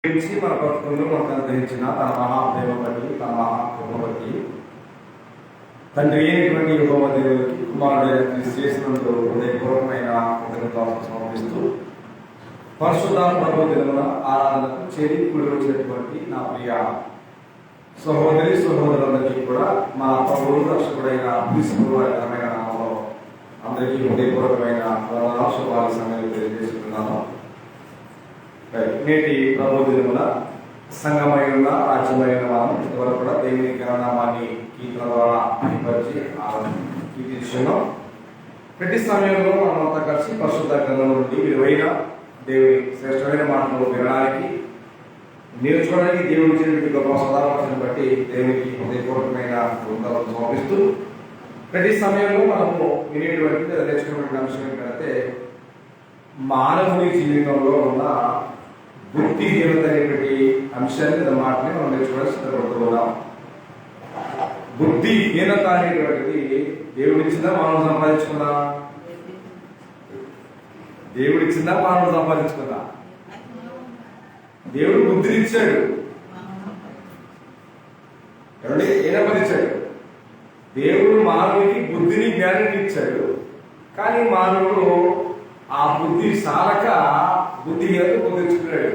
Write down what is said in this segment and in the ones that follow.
మన బ్రతుకుల్లో మనకు అనుగ్రహించిన తన మహాప్రేమ బట్టి తన మహాకృప బట్టి తండ్రి అయినటువంటి యెహోవా దేవునికి కుమారుడైన క్రీస్తు చేసినందుకు హృదయపూర్వకమైన కృతజ్ఞతలు సమర్పిస్తూ పరిశుద్ధ ప్రభు దినమున ఆరాధనకు చేరి కూడి వచ్చినటువంటి నా ప్రియ సహోదరి సహోదరులందరికీ కూడా మా ప్రభువు రక్షకుడైన క్రీస్తు ఘనమైన నామములో అందరికీ హృదయపూర్వకమైన శుభాలు సమయాలు తెలియజేస్తున్నాను. నేటి ప్రభు దినమున సంఘమై ఉన్న రాజ్యమైన మనం ఇంతవరకు కూడా దేవుని ఘననామాన్ని కీర్తన ద్వారా పరిపరిచి కీర్తిస్తున్నాం. ప్రతి సమయంలో మనమంతా కలిసి పరిశుద్ధ గ్రంథం నుండి విలువైన దేవుని శ్రేష్టమైన మాటలు వినడానికి నేర్చుకోవడానికి దేవుడి చేసిన గొప్ప సదావకాశాన్ని బట్టి దేవునికి హృదయపూర్వకమైన వందనాలు సమర్పిస్తూ ప్రతి సమయంలో మనము వినేటువంటి నేర్చుకున్నటువంటి అంశం ఏంటంటే మానవుని జీవితంలో ఉన్న బుద్ధిహీనత అనేటువంటి అంశాన్ని మాటని మనం నేర్చుకోవడానికి సిద్ధపడుతున్నాం. బుద్ధిహీనత అనేటువంటిది దేవుడిచ్చిందా మానవుడు సంపాదించుకుందా? దేవుడిచ్చిందా మానవుడు సంపాదించుకుందా? దేవుడు బుద్ధిని ఇచ్చాడు. ఎవరి ఏనపదిచ్చాడు? దేవుడు మానవుడికి బుద్ధిని జ్ఞానాన్ని ఇచ్చాడు. కానీ మానవుడు ఆ బుద్ధి సాలక బుద్ధిహీనత పొందించుకున్నాడు.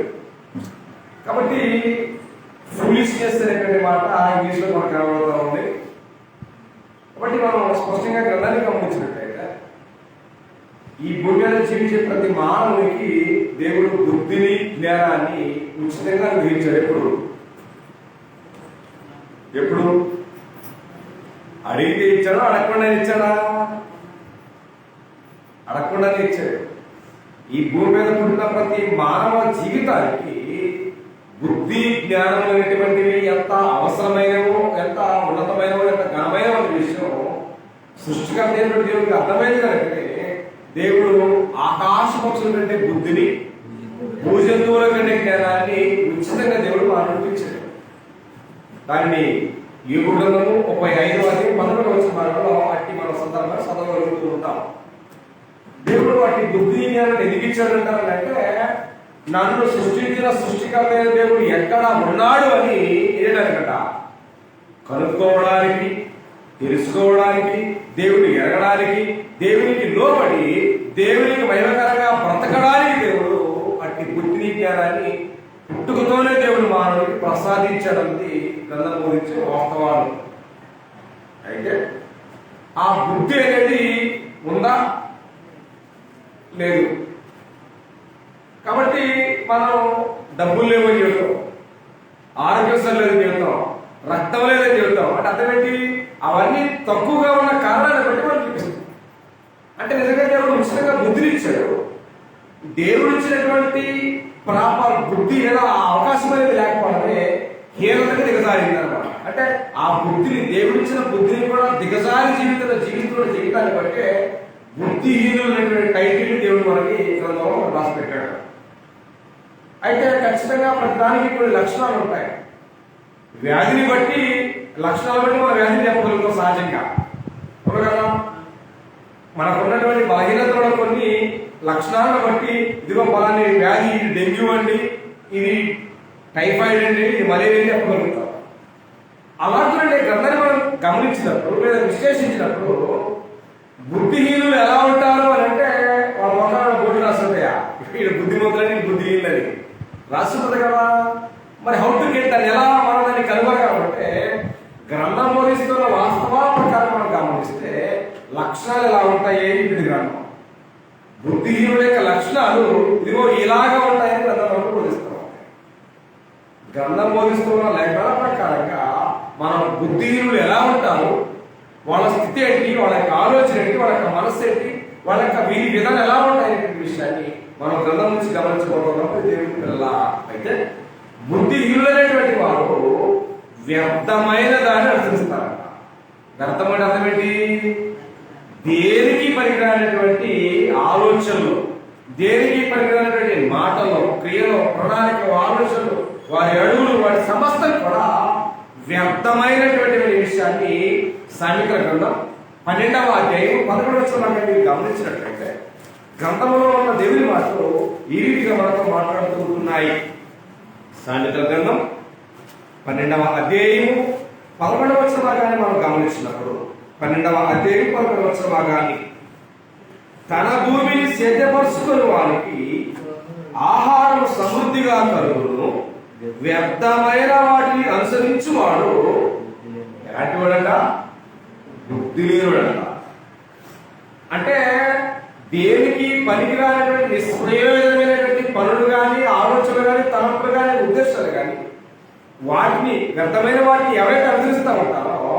కాబట్టి ఫూలిష్నెస్ అనేటువంటి మాట ఇంగ్లీష్లో మనకు కనబడుతూ ఉంది. కాబట్టి మనం స్పష్టంగా గ్రంథాన్ని గమనించినట్టయితే ఈ భూమి మీద జీవించే ప్రతి మానవునికి దేవుడు బుద్ధిని జ్ఞానాన్ని ఉచితంగా అనుగ్రహించాడు. ఎప్పుడు అడిగితే ఇచ్చాడో అడగకుండా ఇచ్చాడా? అడగకుండానే ఇచ్చాడు. ఈ భూమి మీద పుట్టిన ప్రతి మానవ జీవితానికి బుద్ధి జ్ఞానం అనేటువంటివి ఎంత అవసరమైనవో, ఎంత ఉన్నతమైనవో, ఎంత ఘనమైన విషయం సృష్టికర్త అయినటువంటి దేవుడికి అర్థమైంది కనుకనే దేవుడు ఆకాశ పక్షుల కంటే బుద్ధిని, భూజంతువుల కంటే జ్ఞానాన్ని ఉచితంగా దేవుడు అనుభవించాడు. దాన్ని ఈ గ్రంథము 35:11 అట్టి మన సందర్భంగా చదవగలుగుతూ ఉంటాం. దేవుడు వాటి బుద్ధి జ్ఞానాన్ని ఎందుకు ఇచ్చాడంటారంటే నన్ను సృష్టించిన సృష్టికర్త దేవుడు ఎక్కడ ఉన్నాడు అని ఏదనమాట కనుక్కోవడానికి, తెలుసుకోవడానికి, దేవుడిని ఎరగడానికి, దేవునికి లోబడి దేవునికి మహిమకరంగా బ్రతకడానికి దేవుడు అట్టి బుద్ధిని జ్ఞానాన్ని పుట్టుకతోనే దేవుడు మానవుడికి ప్రసాదించడానికి గ్రంథం బోధించే వాస్తవాలు. అయితే ఆ బుద్ధి అనేది ఉందా? లేదు. కాబట్టి మనం డబ్బులు లేవని చెబుతాం, ఆరోగ్యం లేదని చెబుతాం, రక్తం లేదని చెబుతాం. అంటే అర్థమేంటి? అవన్నీ తక్కువగా ఉన్న కారణాన్ని బట్టి మనం చూపిస్తాం. అంటే నిజంగా దేవుడు ఉచితంగా బుద్ధిని ఇచ్చాడు. దేవుడు ఇచ్చినటువంటి ప్రాపర్ బుద్ధి లేదా ఆ అవకాశం అనేది లేకపోవడమే హీనతగా దిగజారింది అనమాట. అంటే ఆ బుద్ధిని, దేవుడు ఇచ్చిన బుద్ధిని కూడా దిగజారి జీవిస్తున్న జీవితాన్ని బట్టే బుద్ధిహీనులు అనేటువంటి టైటిల్ దేవుడు మనకి గ్రంథంలో రాసి పెట్టాడు. అయితే ఖచ్చితంగా ప్రతి దానికి కొన్ని లక్షణాలు ఉంటాయి. వ్యాధిని బట్టి లక్షణాలు బట్టి మన వ్యాధిని చెప్పగలుగుతాం సహజంగా. కదా మనకు ఉన్నటువంటి బలహీనతలో కొన్ని లక్షణాలను బట్టి ఇదిగో పలాని వ్యాధి, ఇది డెంగ్యూ అండి, ఇది టైఫాయిడ్ అండి, ఇది మలేరియా అని చెప్పగలుగుతాం. అలాంటి గ్రంథాన్ని మనం గమనించినప్పుడు లేదా విశ్లేషించినప్పుడు బుద్ధిహీనులు ఎలా ఉంటారు అని అంటే వాళ్ళ మొక్కలు బోర్డు రాస్తుంటాయా, ఇక్కడ బుద్ధిమంతులని బుద్ధిహీనులని రాస్తుంటది కదా. మరి హౌ టు గెట్ దాన్ని ఎలా మనం దాన్ని కనుగొనగాలంటే గ్రంథం బోధిస్తున్న వాస్తవాల ప్రకారం మనం గమనిస్తే లక్షణాలు ఎలా ఉంటాయి ఇది గ్రంథం. బుద్ధిహీనుల యొక్క లక్షణాలు ఇదిగో ఇలాగా ఉంటాయని గ్రంథం బోధిస్తున్నాం. గ్రంథం బోధిస్తున్న లేఖనాల ప్రకారంగా మనం బుద్ధిహీనులు ఎలా ఉంటారు, వాళ్ళ స్థితి ఏంటి, వాళ్ళ యొక్క ఆలోచన ఏంటి, వాళ్ళ యొక్క మనస్సు ఏంటి, వాళ్ళ యొక్క వీరి విధానం ఎలా ఉంటాయనే విషయాన్ని మనం గ్రంథం నుంచి గమనించబోతున్నాం. దేవుని పిల్లల అయితే బుద్ధిహీనులైనటువంటి వారు వ్యర్థమైన దాన్ని అనుసరిస్తారంట. వ్యర్థమైన అర్థం ఏంటి? దేనికి పనికిరానటువంటి ఆలోచనలు, దేనికి పనికిరానటువంటి మాటలు, క్రియలు, ప్రణాళిక, ఆలోచనలు, వారి అడుగులు, వారి సమస్తం కూడా వ్యర్థమైనటువంటి విషయాన్ని సామెతల గ్రంథం 12:11 మీరు గమనించినట్లయితే గ్రంథంలో ఉన్న దేవుని మాటలు ఈ రీతిగా మనతో మాట్లాడుతూ ఉంటున్నాయి. సామెతల గ్రంథం 12వ అధ్యాయము 11వ వచన భాగాన్ని మనం గమనించినప్పుడు 12వ అధ్యాయం 11వ వచన భాగాన్ని, తన భూమిని సేద్యపరుచుకుని వారికి ఆహారం సమృద్ధిగా కలుగును, వ్యర్థమైన వాటిని అనుసరించువాడు ఎలాంటి వాడంట? బుద్ధి లేనివాడంట. అంటే దేనికి పనికిరానటువంటి నిష్ప్రయోజనమైనటువంటి పనులు కానీ, ఆలోచనలు కానీ, తలంపులు కానీ, ఉద్దేశాలు కానీ, వాటిని వ్యర్థమైన వాటిని ఎవరైతే అనుసరిస్తూ ఉంటారో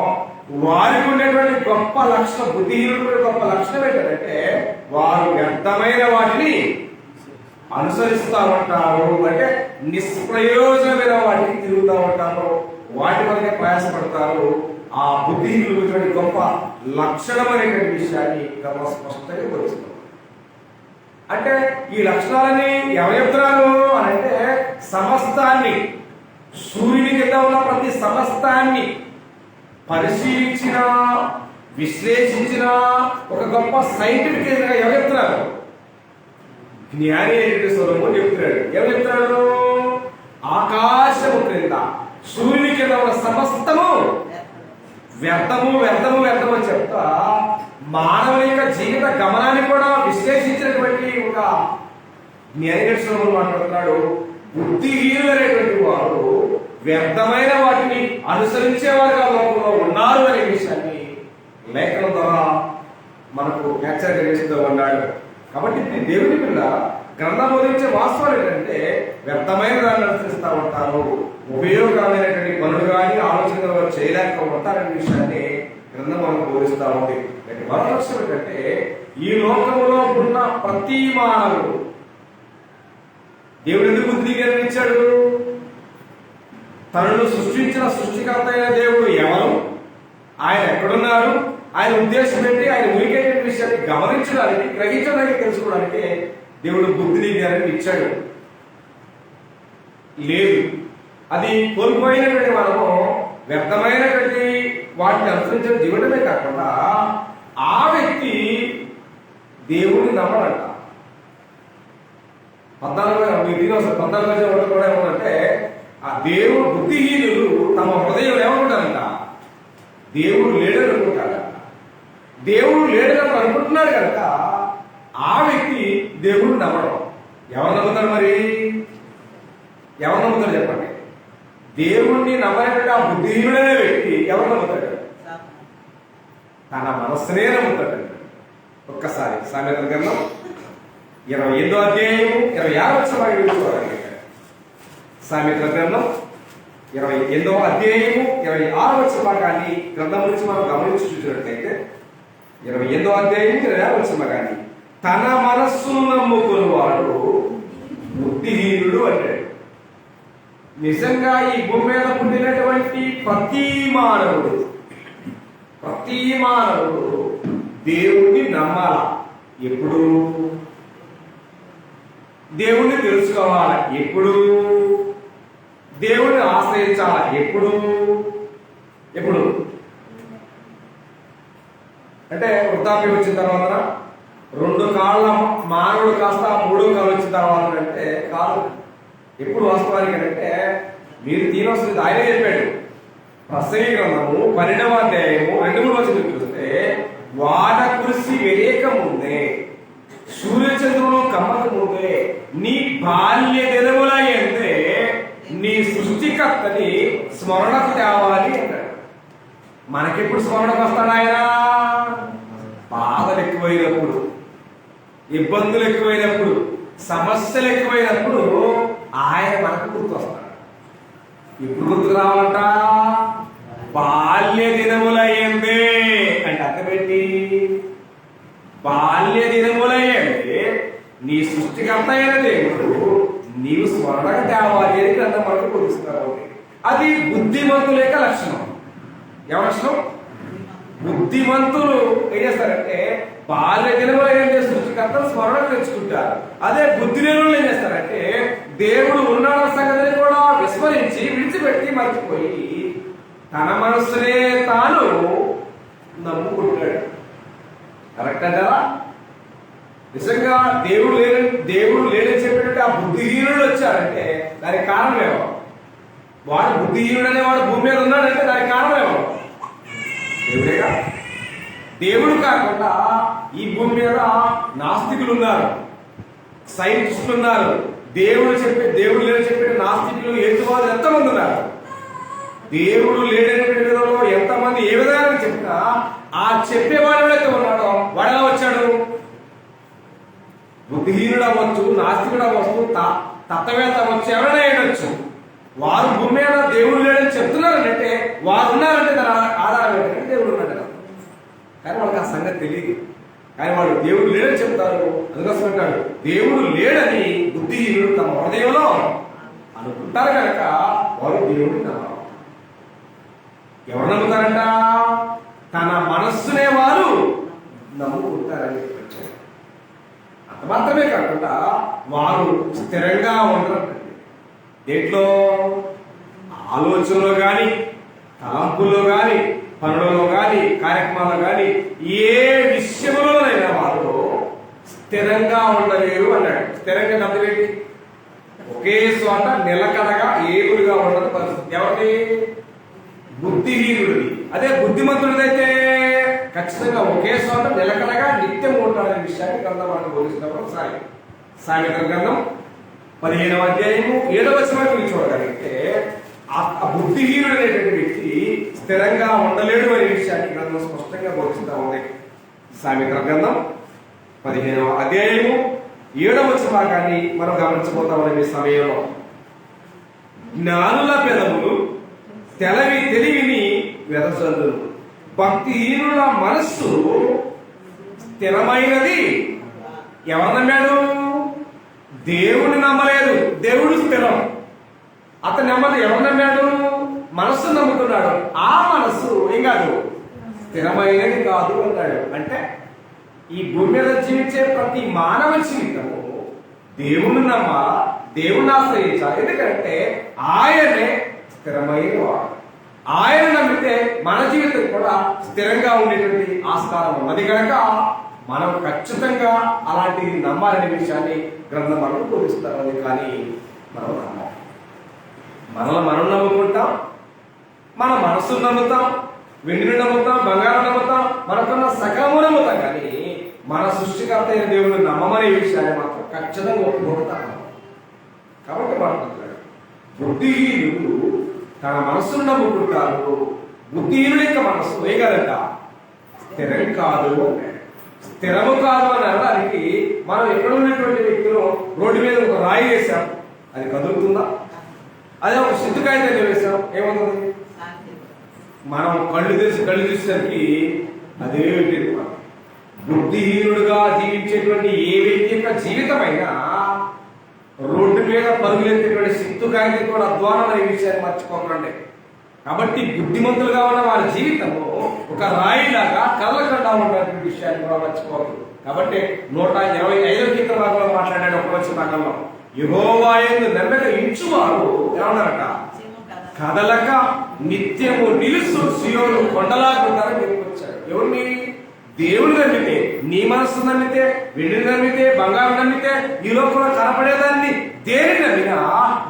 వారికి ఉండేటువంటి గొప్ప లక్షణం, బుద్ధిహీనుడు గొప్ప లక్షణం ఏంటంటే వారు వ్యర్థమైన వాటిని అనుసరిస్తూ ఉంటారు. అంటే నిష్ప్రయోజనమైన వాటికి తిరుగుతూ ఉంటారు, వాటి వల్లే ప్రయాసపడతారు. ఆ బుద్ధిహీనుడు గొప్ప లక్షణం అనేటువంటి విషయాన్ని స్పష్టంగా తెలుస్తుంది. అంటే ఈ లక్షణాలని ఎవరు చెప్తున్నారు అని అంటే, సమస్తాన్ని, సూర్యుని కింద ఉన్న ప్రతి సమస్తాన్ని పరిశీలించిన, విశ్లేషించిన ఒక గొప్ప సైంటిఫిక్ ఎవరు చెప్తున్నారు? జ్ఞాని అయినటువంటి సొలొమోను చెప్తున్నాడు. ఎవరు చెప్తున్నాడు? ఆకాశము క్రింద సూర్యుని కింద ఉన్న సమస్తము వ్యర్థము వ్యర్థము వ్యర్థము అని చెప్తా మానవుని యొక్క జీవిత గమనాన్ని కూడా విశ్లేషించినటువంటి ఒక జ్ఞాని సొలొమోను మాట్లాడుతున్నాడు. బుద్ధిహీనులైనటువంటి వారు వ్యర్థమైన వాటిని అనుసరించేవారుగా లోకంలో ఉన్నారు అనే విషయాన్ని లేఖనం ద్వారా మనకు హెచ్చరిక చేస్తూ ఉన్నాడు. కాబట్టి దేవుని పిల్ల గ్రంథం బోధించే వాస్తవాలు ఏంటంటే, వ్యర్థమైన దాన్ని అనుసరిస్తూ ఉంటారు, ఉపయోగకరమైనటువంటి పనులు కానీ ఆలోచనలు చేయలేక ఉంటారనే విషయాన్ని గ్రంథం మనకు బోధిస్తూ ఉంది. మరో లక్ష్యం ఏంటంటే, ఈ లోకంలో ఉన్న ప్రతి మానవుడు దేవుడు ఎందుకు బుద్ధి ఇచ్చాడు? తనను సృష్టించిన సృష్టికర్త అయిన దేవుడు ఎవరు, ఆయన ఎక్కడున్నారు, ఆయన ఉద్దేశం ఏంటి, ఆయన ఉనికేటువంటి విషయాన్ని గమనించడానికి, గ్రహించడానికి, తెలుసుకోవడానికి దేవుడు బుద్ధిని జ్ఞానాన్ని ఇచ్చాడు. లేదు, అది కోల్పోయినటువంటి మనము వ్యర్థమైనటువంటి వాటిని అనుసరించడం జీవనమే కాకుండా ఆ వ్యక్తి దేవుడిని నమ్మడంట. 14 కూడా ఏమంటే, ఆ దేవుడు బుద్ధిహీనులు తమ హృదయం ఏమనుకుంటారంట? దేవుడు లేడని అనుకుంటారంట. దేవుడు లేడని అనుకుంటున్నాడు కనుక ఆ వ్యక్తి దేవుడు నమ్మడం. ఎవరు నమ్ముతారు మరి? ఎవరు నమ్ముతారు చెప్పండి? దేవుణ్ణి నమ్మేటువంటి ఆ బుద్ధిహీనుడనే వ్యక్తి ఎవరు నమ్ముతాడు? తన మనస్సునే నమ్ముతాడు. ఒక్కసారి సామెతల గ్రంథం 28వ అధ్యాయము 26వ వచనం. సామెతల గ్రంథం 28వ అధ్యాయము 26వ వచనాన్ని గ్రంథం నుంచి మనం గమనించి చూసినట్లయితే, 28వ అధ్యాయం 26వ వచనం, తన మనస్సును నమ్ముకున్నవాడు బుద్ధిహీనుడు అంటాడు. నిజంగా ఈ భూమి మీద పుట్టినటువంటి ప్రతి మానవుడు దేవుణ్ణి నమ్మాల. ఎప్పుడు? దేవుణ్ణి తెలుసుకోవాల. ఎప్పుడు? దేవుణ్ణి ఆశ్రయించాల. ఎప్పుడు? అంటే వృద్ధాప్యం వచ్చిన తర్వాత, 2 కాళ్ళ మానవుడు కాస్త 3వ కాళ్ళు వచ్చిన తర్వాత అంటే కాదు. ఎప్పుడు వాస్తవానికి అంటే, మీరు తీనవలసింది ఆయనే చెప్పాడు. ప్రసంగి గ్రంథము 12వ అధ్యాయము 2-3 వచనం చూస్తే, వాన కురిసి వెలేక ముందే, సూర్యచంద్రుడు కమ్మక ముందే, నీ బాల్య దినముల ఎందే నీ సృష్టికర్తని స్మరణకు తేవాలి అన్నాడు. మనకెప్పుడు స్మరణకు వస్తాడు ఆయన? బాధలు ఎక్కువైనప్పుడు, ఇబ్బందులు ఎక్కువైనప్పుడు, సమస్యలు ఎక్కువైనప్పుడు ఆయన మనకు గుర్తు వస్తాడు. ఎప్పుడు గుర్తుకు రావాలంట? బాల్య దినములయ్యిందే అంటే అర్థమేంటి? బాల్య దినములయ్యిందే నీ సృష్టికర్త అయిన దేవుడు నీవు స్మరణకు తేవాలి అని గ్రంథం మనకు బోధిస్తారు. అది బుద్ధిమంతుల యొక్క లక్షణం. ఎవరి లక్షణం? బుద్ధిమంతులు ఏం చేస్తారంటే బాల్య దినములు ఏం చేస్తారు? సృష్టికర్తను స్మరణకు తెచ్చుకుంటారు. అదే బుద్ధిహీనులు ఏం చేస్తారంటే దేవుడు ఉన్నాడన్న సంగతిని కూడా విస్మరించి, విడిచిపెట్టి, మర్చిపోయి తన మనస్సునే తాను నమ్ముకుంటాడు. కరెక్ట్ అంటారా? నిజంగా దేవుడు లేడని చెప్పినట్టు ఆ బుద్ధిహీనుడు వచ్చారంటే దానికి కారణం ఏమో. వాడు బుద్ధిహీనుడు అనేవాడు భూమి మీద ఉన్నాడంటే దానికి కారణం ఏమో దేవుడేగా. దేవుడు కాకుండా ఈ భూమి మీద నాస్తికులు ఉన్నారు, సైంటిస్టులు ఉన్నారు, దేవుడు లేదని చెప్పే నాస్తికులు హేతువాదులు ఎంతమంది ఉన్నారు. దేవుడు లేడనే విధంలో ఎంతమంది ఏ విధంగా చెప్పినా ఆ చెప్పేవాడు ఎవరైతే ఉన్నాడో వాడు ఎలా వచ్చాడు? బుద్ధిహీనుడు అవ్వచ్చు, నాస్తికుడు అవ్వచ్చు, తత్వవేత్త అవ్వచ్చు, ఎవరైనా అయ్యవచ్చు. వారు భూమి మీద దేవుడు లేడని చెప్తున్నారంటే వారు ఉన్నారంటే దాని ఆధారం ఏంటంటే దేవుడు ఉన్నాడు. కానీ వాళ్ళకి ఆ సంగతి తెలియదు. కానీ వాళ్ళు దేవుడు లేడని చెప్తారు. అందుకోసం అంటాడు దేవుడు లేడని బుద్ధిహీనుడు తమ హృదయంలో అనుకుంటారు కనుక వారు దేవుడిని నమ్మారు. ఎవరు నమ్ముతారంట? తన మనస్సునే వారు నమ్ముకుంటారని చెప్పారు. అంత మాత్రమే కాకుండా వారు స్థిరంగా ఉండరు. దేంట్లో? ఆలోచనలో కానీ, తలంపుల్లో కానీ, పనులలో కానీ, కార్యక్రమాల్లో కానీ, ఏ విషయంలోనైనా వారు స్థిరంగా ఉండలేరు అన్నాడు. స్థిరంగా అర్థమేంటి? ఒకే చోట నిలకడగా ఏగురుగా ఉండదు పరిస్థితి. ఎవరి? బుద్ధిహీనుడిది. అదే బుద్ధిమంతుడిదైతే ఖచ్చితంగా ఒకే చోట నిలకడగా నిత్యం ఉంటాడనే విషయాన్ని గ్రంథం మనకు బోధిస్తున్నప్పుడు సామెతల గ్రంథం 15వ అధ్యాయము 7వ వచనం గురించి చూడగలిగితే ఆ బుద్ధిహీనుడు అనేటువంటి వ్యక్తి స్థిరంగా ఉండలేడు అనే విషయాన్ని గ్రంథం స్పష్టంగా బోధిస్తూ ఉంది. సామెతల గ్రంథం 15వ అధ్యాయము 7వ వచన భాగాన్ని మనం గమనించబోతామనే సమయంలో, జ్ఞానుల పెదవులు తెలివిని వెదజల్లును, భక్తిహీనుల మనస్సు స్థిరమైనది. ఎవరు నమ్మాడు? దేవుడిని నమ్మలేదు. దేవుడు స్థిరం. అతను నమ్మదు. ఎవరు నమ్మాడు? మనస్సు నమ్ముతున్నాడు. ఆ మనస్సు ఏం కాదు, స్థిరమైనది కాదు అన్నాడు. అంటే ఈ భూమి మీద జీవించే ప్రతి మానవ జీవితము దేవుణ్ణి నమ్మాలా, దేవుణ్ణి ఆశ్రయించాలి. ఎందుకంటే ఆయనే స్థిరమైన వాడు. ఆయన నమ్మితే మన జీవితం కూడా స్థిరంగా ఉండేటువంటి ఆస్కారం ఉన్నది కనుక మనం ఖచ్చితంగా అలాంటివి నమ్మాలనే విషయాన్ని గ్రంథం మనం బోధిస్తారు. కానీ మనం నమ్మాలి. మనం నమ్ముకుంటాం, మన మనస్సును నమ్ముతాం, వెండిని నమ్ముతాం, బంగారం నమ్ముతాం, మనకున్న సకలము నమ్ముతాం. కానీ మన సృష్టికర్త అయిన దేవుడిని నమ్మమనే విషయాన్ని మాత్రం ఖచ్చితంగా ఒప్పుకుంటాం. కాబట్టి మాట్లాడుతున్నాడు బుద్ధిహీనుడు తన మనస్సును నమ్ముకుంటారు. బుద్ధిహీనుడి యొక్క మనస్సు వేయగలట స్థిరం కాదు. స్థిరము కాదు అని అనడానికి మనం ఎక్కడ ఉన్నటువంటి వ్యక్తులు రోడ్డు మీద ఒక రాయి వేసాం, అది కదులుతుందా? అదే ఒక సిద్ధకాయ వేసాం, ఏమవుతుంది? మనం కళ్ళు చూసేసరికి అదే బుద్ధిహీనుడుగా జీవించేటువంటి ఏ వ్యక్తి యొక్క జీవితమైనా రోడ్డు మీద పరుగులెత్తేటువంటి సిద్ధకాయని కూడా అధ్వానం అనే విషయాన్ని మర్చిపోకండి. కాబట్టి బుద్ధిమంతులుగా ఉన్న వారి జీవితము ఒక రాయిలాగా కళ్ళకుండా ఉన్నటువంటి విషయాన్ని కూడా మర్చిపోకూడదు. కాబట్టి 125వ కీర్తన భాగంలో మాట్లాడాడు ఒక వచ్చిన భాగంలో, యెహోవా యందు నమ్మిక ఉంచువారు ఏమన్నారట? కదలక నిత్యము నిలుసు సియోను కొండలాగుంటారని చెప్పుకొచ్చాడు. ఎవరిని? దేవుడు నమ్మితే, నీ మనస్సు నమ్మితే, వెండిని నమ్మితే, బంగారం నమ్మితే, ఈ లోకంలో కనపడేదాన్ని దేని నమ్మినా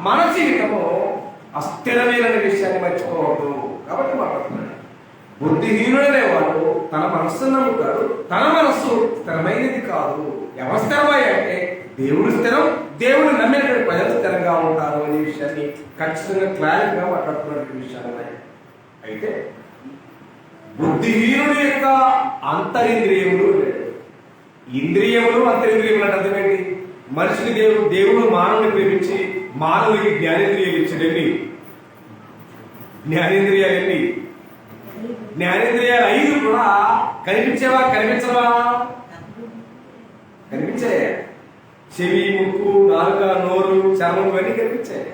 మన జీవితము అస్థిరమైన విషయాన్ని మర్చిపోవద్దు. కాబట్టి మాట్లాడుతున్నాడు బుద్ధిహీనుడనే వాడు తన మనస్సును నమ్ముతాడు, తన మనస్సు స్థిరమైనది కాదు. ఎవరు స్థిరమయ్యంటే దేవుడు స్థిరం, దేవుడు నమ్మినటువంటి ప్రజలు స్థిరంగా ఉంటారు అనే విషయాన్ని ఖచ్చితంగా క్లారిటీగా మాట్లాడుతున్నటువంటి విషయాలు ఉన్నాయి. అయితే బుద్ధిహీనుడి యొక్క అంతరింద్రియములు, ఇంద్రియములు అంతరింద్రియములు అంటే అర్థమేంటి? మనిషికి దేవుడు మానవుని ప్రేమించి మానవుడికి జ్ఞానేంద్రియాలు ఇచ్చాడండి. జ్ఞానేంద్రియాలండి, జ్ఞానేంద్రియాలు 5 కూడా కనిపించేవా కనిపించవా? కనిపించాయి. చెవి, ముక్కు, నాలుక, నోరు, చర్మం ఇవన్నీ కనిపించాయి.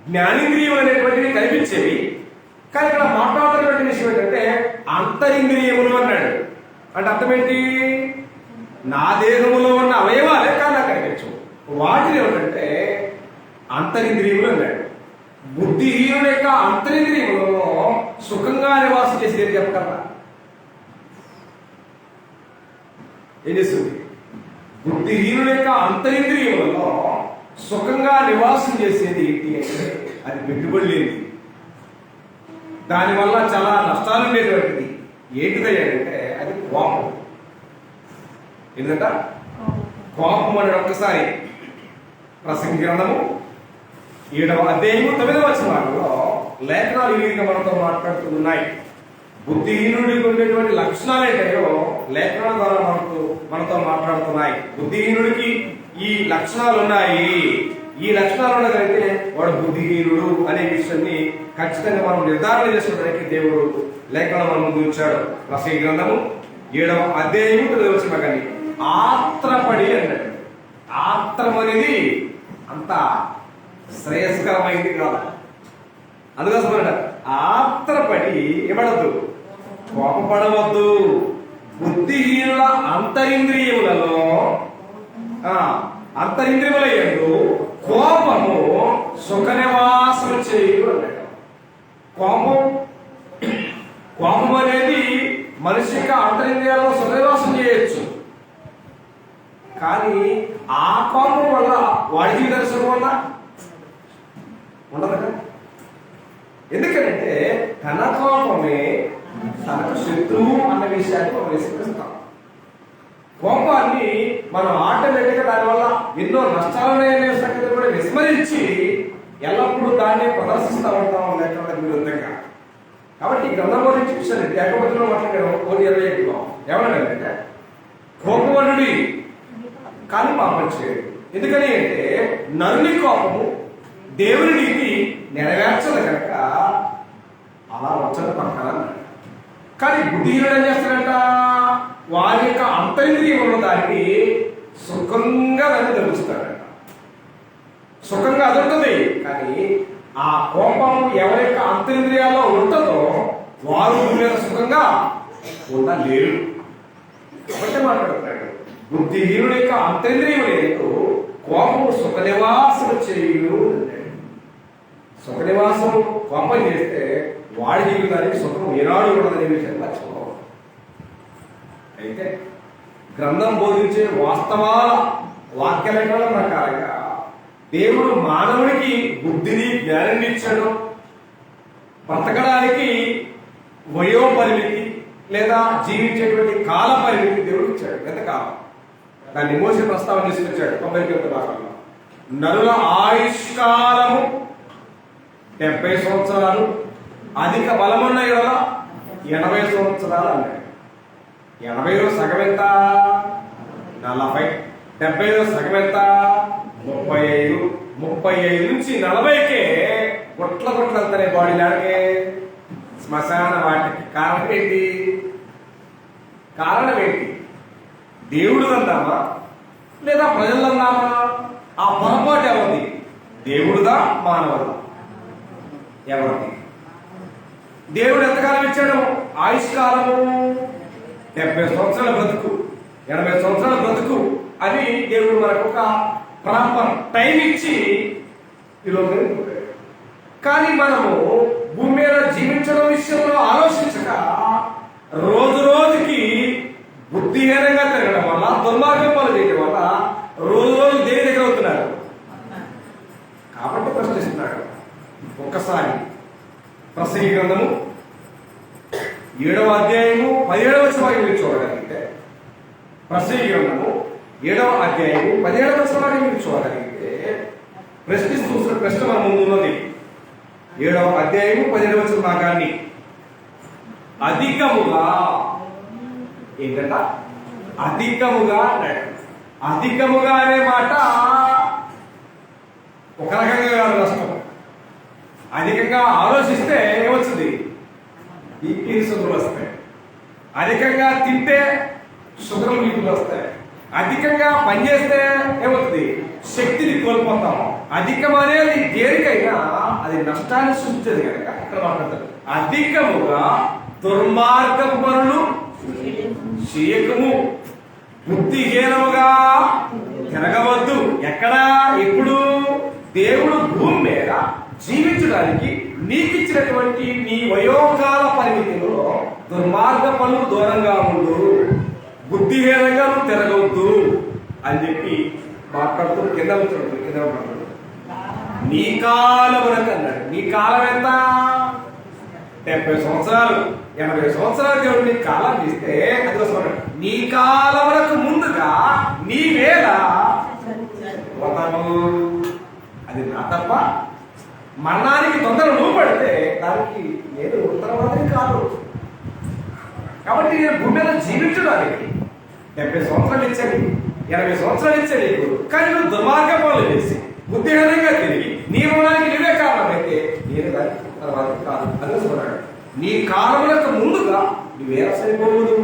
జ్ఞానేంద్రియం అనేటువంటివి కనిపించేవి. కానీ ఇక్కడ మాట్లాడుతున్నటువంటి విషయం ఏంటంటే అంతరింద్రియములు అన్నాడు. అంటే అర్థమేంటి? నా దేహములో ఉన్న అవయవాలే కానీ నాకు కనిపించవు. వాటిని ఏమిటంటే అంతరింద్రియములు అన్నాడు. బుద్ధిహీనుల యొక్క అంతరింద్రియములలో సుఖంగా నివాసం చేసేది చెప్పగలరా? ఏం చేస్తుంది? బుద్ధిహీనుల యొక్క అంతరింద్రియములలో సుఖంగా నివాసం చేసేది ఏంటి అంటే అది పెట్టుబడి లేనిది. దానివల్ల చాలా నష్టాలు ఉండేటువంటిది. ఏంటిదంటే అది కోపం. ఎందుకంట కోపం అనేది ఒక్కసారి ప్రసంగి గ్రంథము 7వ అధ్యాయము 9వ వచనంలో లేఖనాలు ఈ విధంగా మనతో మాట్లాడుతున్నాయి. బుద్ధిహీనుడికి ఉండేటువంటి లక్షణాలు ఏంటో లేఖనాల ద్వారా మనతో మాట్లాడుతున్నాయి. బుద్ధిహీనుడికి ఈ లక్షణాలు ఉన్నాయి. ఈ లక్షణాలు ఉన్నదైతే వాడు బుద్ధిహీనుడు అనే విషయాన్ని ఖచ్చితంగా మనం నిర్ధారణ చేసుకోవడానికి దేవుడు లేఖనాలు మన ముందు ఉంచాడు. ప్రసంగి గ్రంథము 7వ అధ్యాయము 9వ వచనం కానీ ఆత్రపడి అన్నాడు. ఆత్రం అనేది అంత శ్రేయస్కరమైంది కాదు. అందుకోసం ఆత్రపడి ఏమడద్దు, కోపపడవద్దు. బుద్ధిహీనుల అంతరింద్రియములలో అంతరింద్రియముల యందు కోపము సుఖ నివాసం చేయు అన్నాడు. కోపం అనేది మనిషి యొక్క అంతరింద్రియాల్లో సుఖ నివాసం చేయొచ్చు. కానీ ఆ కోపం వల్ల వాడి జీవిత సుఖం వల్ల ఉండదు కదా. ఎందుకంటే తన కోపమే తనకు శత్రువు అన్న విషయాన్ని మనం విస్మరిస్తాం. కోపాన్ని మనం ఆటోమేటిక్గా దానివల్ల ఎన్నో నష్టాలనే సంగతి కూడా విస్మరించి ఎల్లప్పుడూ దాన్ని ప్రదర్శిస్తూ ఉంటాం లేకుండా విరుద్ధంగా. కాబట్టి ఈ గ్రంథం గురించి విషయాన్ని ఏకపతిలో మాట్లాడారు 21లో ఏమన్నాడంటే కోపవనుడి కానీ పాపం చేయడు. ఎందుకని అంటే నరుని కోపము దేవుని నీతి నెరవేర్చదు కనుక అలా వచ్చదు పక్కన. కానీ బుద్ధిహీనుడు ఏం చేస్తాడంట, వారి యొక్క అంతరింద్రియంలో దానికి సుఖంగా దాన్ని తెలుస్తాడంట. సుఖంగా అది ఉంటుంది. కానీ ఆ కోపం ఎవరి యొక్క అంతరింద్రియాల్లో ఉంటుందో వారు మీద సుఖంగా ఉండలేరు. ఒకటే మాట్లాడుతున్నాడు, బుద్ధిహీనుడి యొక్క అంతరింద్రియం లేదు కోపము సుఖ నివాసం చేయు. సుఖ నివాసం కోపం చేస్తే వాడి జీవితానికి సుఖం ఏనాడు ఉండదనే విషయం మర్చిపోవాలి. అయితే గ్రంథం బోధించే వాస్తవాల వాక్యలేఖనాల ప్రకారంగా దేవుడు మానవుడికి బుద్ధిని జ్ఞానాన్ని ఇచ్చాడు. బ్రతకడానికి వయోపరిమితి లేదా జీవించేటువంటి కాల పరిమితి దేవుడు ఇచ్చాడు. ఎంతకాలం దాన్ని మోసే ప్రస్తావన తీసుకొచ్చాడు 90 భాగంలో. నరుల ఆయుష్కాలము 70 సంవత్సరాలు, అధిక బలమున్న 80 సంవత్సరాలు అన్నాడు. 80లో సగం ఎంత? 40. 70లో సగం ఎంత? 35. 35 నుంచి 40కే గుట్లంతనే బాడీ లాగే శ్మశాన వాటికి. కారణం ఏంటి? దేవుడు అందామా లేదా ప్రజలు అందామా? ఆ పొరపాటు ఎవరిది? దేవుడుదా మానవుదా? ఎవరిది? దేవుడు ఎంతకాలం ఇచ్చాడు? ఆయుష్కాలము 70 సంవత్సరాల బ్రతుకు, 80 సంవత్సరాల బ్రతుకు అని దేవుడు మనకు ఒక ప్రాపర్ టైం ఇచ్చి ఈలోకి. కానీ మనము భూమి మీద జీవించడం విషయంలో ఆలోచించక రోజు రోజుకి బుద్ధిహీనంగా తిరగడం వల్ల, దుర్మార్గం పనులు చేయడం వల్ల రోజు దేని దగ్గర అవుతున్నారు. కాబట్టి ప్రశ్నిస్తున్నాడు. ఒక్కసారి ప్రసంగి గ్రంథము 7వ అధ్యాయము 17వ వచనం మీరు చూడగలిగితే, ప్రసంగి గ్రంథము 7వ అధ్యాయము 17వ వచనం మీరు చూడగలిగితే ప్రశ్నిస్తున్న ప్రశ్న మన ముందు ఉన్నది. 7వ అధ్యాయము 17వ వచన భాగాన్ని అధికముగా ఏంటంట? అధికముగా అన్నాడు. అధికముగా అనే మాట ఒక రకంగా కాదు నష్టం. అధికంగా ఆలోచిస్తే ఏమొచ్చింది? బీపీ షుగర్లు వస్తాయి. అధికంగా తింటే షుగర్లు బీపీలు వస్తాయి. అధికంగా పనిచేస్తే ఏమవుతుంది? శక్తిని కోల్పోతాం. అధికం అనేది దేనికైనా అది నష్టాన్ని సృష్టించేది కనుక ఇక్కడ మాట్లాడతారు. అధికముగా దుర్మార్గం పనులు చేయకము, బుద్ధిహీనముగా తిరగవద్దు. ఎక్కడ? ఎప్పుడు? దేవుడు భూమి మీద జీవించడానికి నీకిచ్చినటువంటి నీ వయోకాల పరిమితిలో దుర్మార్గ పనులు దూరంగా ఉండు, బుద్ధిహీనంగా నువ్వు తిరగవద్దు అని చెప్పి మాట్లాడుతూ కింద పడుతుంది. నీ కాలమునకు అన్నాడు. నీ కాలం ఎంత? 70 సంవత్సరాలు 80 సంవత్సరాలు దేవుడు నీ కాలం ఇస్తే అది నీ కాలమునకు ముందుగా నీవేళ అది నా తప్ప. మరణానికి తొందర నువ్వు పడితే దానికి నేను ఉత్తరవాదిని కాదు. కాబట్టి నేను భూమి మీద జీవించడానికి 70 సంవత్సరాలు ఇచ్చాడు, 80 సంవత్సరాలు ఇచ్చాడు నీకు. కానీ నువ్వు దుర్మార్గ పనులు చేసి బుద్ధిహీనంగా తిరిగి నీ రుణానికి నీవే కారణమైతే నేను దానికి ఉత్తరవాదిని కాదు. అందుకున్నాడు నీ కాలములకు ముందుగా నువ్వేలా సరిపోదు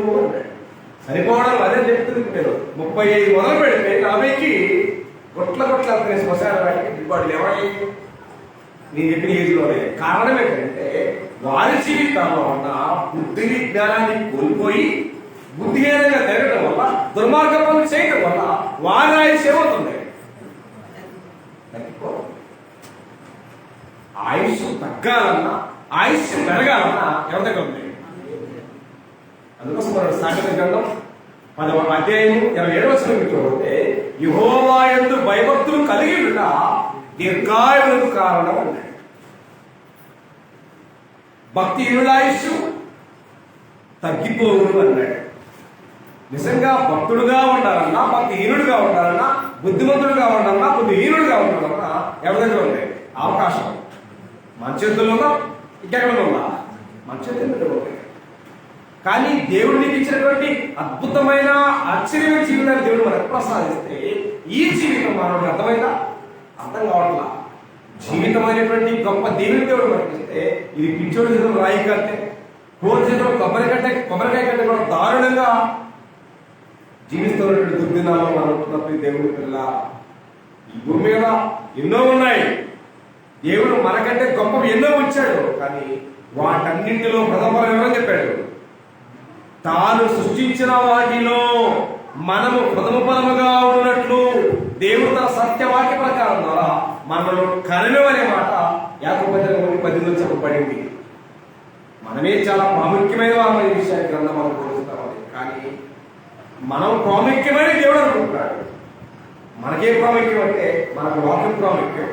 సరిపోవడం అదే చెప్తుంది. మీరు 35 మొదలు పెడితే 40కి గొట్ల శ్మశాల వాటికి దిగుబాటు ఎవరి నేను చెప్పిన ఏజ్లోనే. కారణం ఏంటంటే వారి జీవితంలో ఉన్న బుద్ధిని జ్ఞానాన్ని కోల్పోయి బుద్ధిహీనంగా తిరగడం వల్ల దుర్మార్గ పనులు చేయడం వల్ల వారి ఆయుష్ ఏమవుతుంది? ఆయుష్ తగ్గాలన్నా ఆయుష్ పెరగాలన్నా ఎవరి దగ్గర ఉంది? అందుకోసం మనం సాగత గ్రంథం 10వ అధ్యాయం 27వ వచనంలో ఉంటే యెహోవా యందు భయభక్తులు కలిగి ఉండ దీర్ఘాయువులకు కారణం అన్నాడు. భక్తిహీనుల ఆయుష్ తగ్గిపోవును అన్నాడు. నిజంగా భక్తుడుగా ఉండాలన్నా, భక్తిహీనుడుగా ఉండాలన్నా, బుద్ధిమంతుడుగా ఉండాలన్నా, బుద్ధిహీనుడుగా ఉండాలన్నా ఎవరి దగ్గర ఉంది అవకాశం? మన చేతుల్లో ఉందా? ఇంకెక్కడ ఉందా? మన చేతుల్లో ఉంది. కానీ దేవుడు నీకు ఇచ్చినటువంటి అద్భుతమైన ఆశ్చర్యమైన జీవితాన్ని దేవుడు మనకు ప్రసాదిస్తే ఈ జీవితం మనకు అర్థమైందా? అర్థం కావట్లా. జీవితం అనేటువంటి గొప్ప దేవుని దేవుడు మనకి ఇస్తే ఇది పిచ్చోడి చేతులు రాయి కంటే, కోడి చేతులు కొబ్బరికాయ కంటే కూడా దారుణంగా జీవిస్తున్నటువంటి దుర్దినాల్లో మనం ఉంటున్నప్పుడు దేవుడి పిల్ల ఈ భూమి మీద ఎన్నో ఉన్నాయి. దేవుడు మనకంటే గొప్పవి ఎన్నో ఉంచాడు. కానీ వాటన్నింటిలో ప్రథమ ఎవరని చెప్పాడు? తాను సృష్టించిన వాటిలో మనము ప్రథమ ఫలముగా ఉన్నట్లు దేవుడు తన సత్యవాక్య ప్రకారం ద్వారా మనలో కనను అనే మాట యాకోబు 10 చెప్పబడింది. మనమే చాలా ప్రాముఖ్యమైన వాళ్ళ విషయాన్ని గ్రంథం మనం బోధిస్తాం. కానీ మనం ప్రాముఖ్యమైన దేవుడు అనుకుంటున్నాడు. మనకే ప్రాముఖ్యం అంటే మనకు వాక్యం ప్రాముఖ్యం,